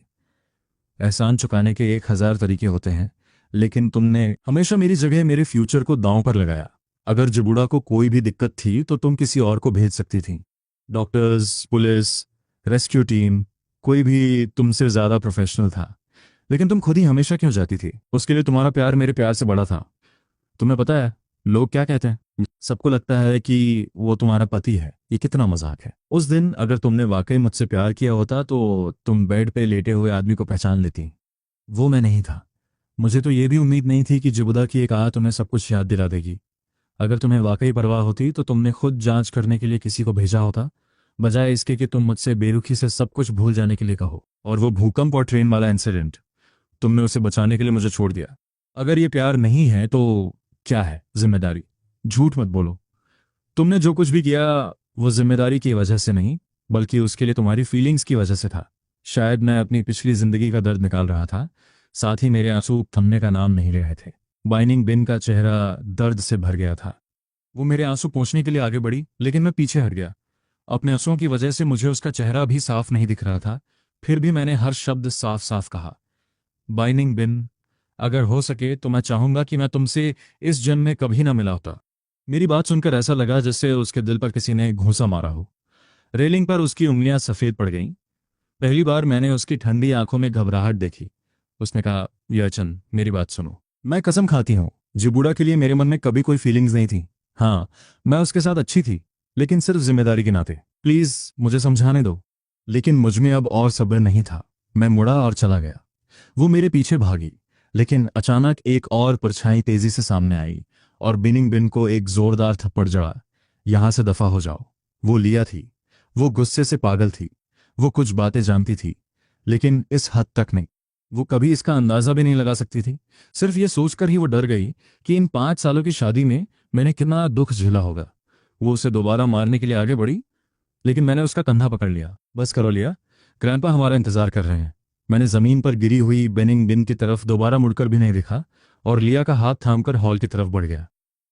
एहसान चुकाने के 1000 तरीके होते हैं, लेकिन तुमने हमेशा मेरी जगह मेरे फ्यूचर को दांव पर लगाया। अगर जुबुड़ा को कोई भी दिक्कत थी तो तुम किसी और को भेज सकती थी। डॉक्टर्स, पुलिस, रेस्क्यू टीम, कोई भी तुमसे ज्यादा प्रोफेशनल था। लेकिन तुम खुद ही हमेशा क्यों जाती थी? उसके लिए तुम्हारा प्यार मेरे प्यार से बड़ा था। तुम्हें पता है लोग क्या कहते हैं? सबको लगता है कि वो तुम्हारा पति है। ये कितना मजाक है। उस दिन अगर तुमने वाकई मुझसे प्यार किया होता तो तुम बेड पे लेटे हुए आदमी को पहचान लेती। वो मैं नहीं था। मुझे तो ये भी उम्मीद नहीं थी कि जुबदा की एक तुम्हें सब कुछ याद दिला देगी। अगर तुम्हें वाकई परवाह होती तो तुमने खुद जांच करने के लिए किसी को भेजा होता, बजाय इसके कि तुम मुझसे बेरुखी से सब कुछ भूल जाने के लिए कहो। और वो भूकंप और ट्रेन वाला इंसिडेंट, तुमने उसे बचाने के लिए मुझे छोड़ दिया। अगर ये प्यार नहीं है तो क्या है? जिम्मेदारी। झूठ मत बोलो। तुमने जो कुछ भी किया वो जिम्मेदारी की वजह से नहीं, बल्कि उसके लिए तुम्हारी फीलिंग्स की वजह से था। शायद मैं अपनी पिछली जिंदगी का दर्द निकाल रहा था, साथ ही मेरे आंसू थमने का नाम नहीं ले रहे थे। बाइनिंग बिन का चेहरा दर्द से भर गया था। वो मेरे आंसू पोंछने के लिए आगे बढ़ी, लेकिन मैं पीछे हट गया। अपने आंसुओं की वजह से मुझे उसका चेहरा भी साफ नहीं दिख रहा था। फिर भी मैंने हर शब्द साफ साफ कहा, बाइनिंग बिन, अगर हो सके तो मैं चाहूंगा कि मैं तुमसे इस जन्म में कभी ना मिला होता। मेरी बात सुनकर ऐसा लगा जैसे उसके दिल पर किसी ने घूंसा मारा हो। रेलिंग पर उसकी उंगलियां सफेद पड़ गईं। पहली बार मैंने उसकी ठंडी आंखों में घबराहट देखी। उसने कहा, यचन, मेरी बात सुनो। मैं कसम खाती हूँ, जिबूड़ा के लिए मेरे मन में कभी कोई फीलिंग्स नहीं थी। हाँ, मैं उसके साथ अच्छी थी, लेकिन सिर्फ जिम्मेदारी के नाते। प्लीज मुझे समझाने दो। लेकिन मुझमें अब और सब्र नहीं था। मैं मुड़ा और चला गया। वो मेरे पीछे भागी, लेकिन अचानक एक और परछाई तेजी से सामने आई और बिनिंग बिन को एक जोरदार थप्पड़ जड़ा। यहां से दफा हो जाओ। वो लिया थी। वो गुस्से से पागल थी। वो कुछ बातें जानती थी, लेकिन इस हद तक नहीं। वो कभी इसका अंदाजा भी नहीं लगा सकती थी। सिर्फ ये सोचकर ही वो डर गई कि इन 5 सालों की शादी में मैंने कितना दुख झेला होगा। वो उसे दोबारा मारने के लिए आगे बढ़ी, लेकिन मैंने उसका कंधा पकड़ लिया। बस करो लिया, ग्रैंडपा हमारा इंतजार कर रहे हैं। मैंने जमीन पर गिरी हुई बेनिंग बिन की तरफ दोबारा मुड़कर भी नहीं देखा और लिया का हाथ थामकर हॉल की तरफ बढ़ गया।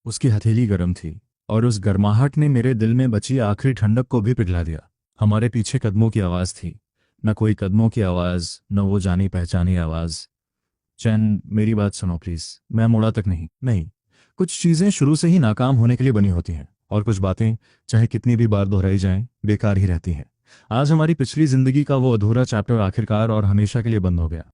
उसकी हथेली गर्म थी और उस गर्माहट ने मेरे दिल में बची आखिरी ठंडक को भी पिघला दिया। हमारे पीछे कदमों की आवाज थी। न कोई कदमों की आवाज, न वो जानी पहचानी आवाज। चैन, मेरी बात सुनो प्लीज। मैं मुड़ा तक नहीं। नहीं, कुछ चीजें शुरू से ही नाकाम होने के लिए बनी होती हैं, और कुछ बातें चाहे कितनी भी बार दोहराई जाएं, बेकार ही रहती हैं। आज हमारी पिछली जिंदगी का वो अधूरा चैप्टर आखिरकार और हमेशा के लिए बंद हो गया।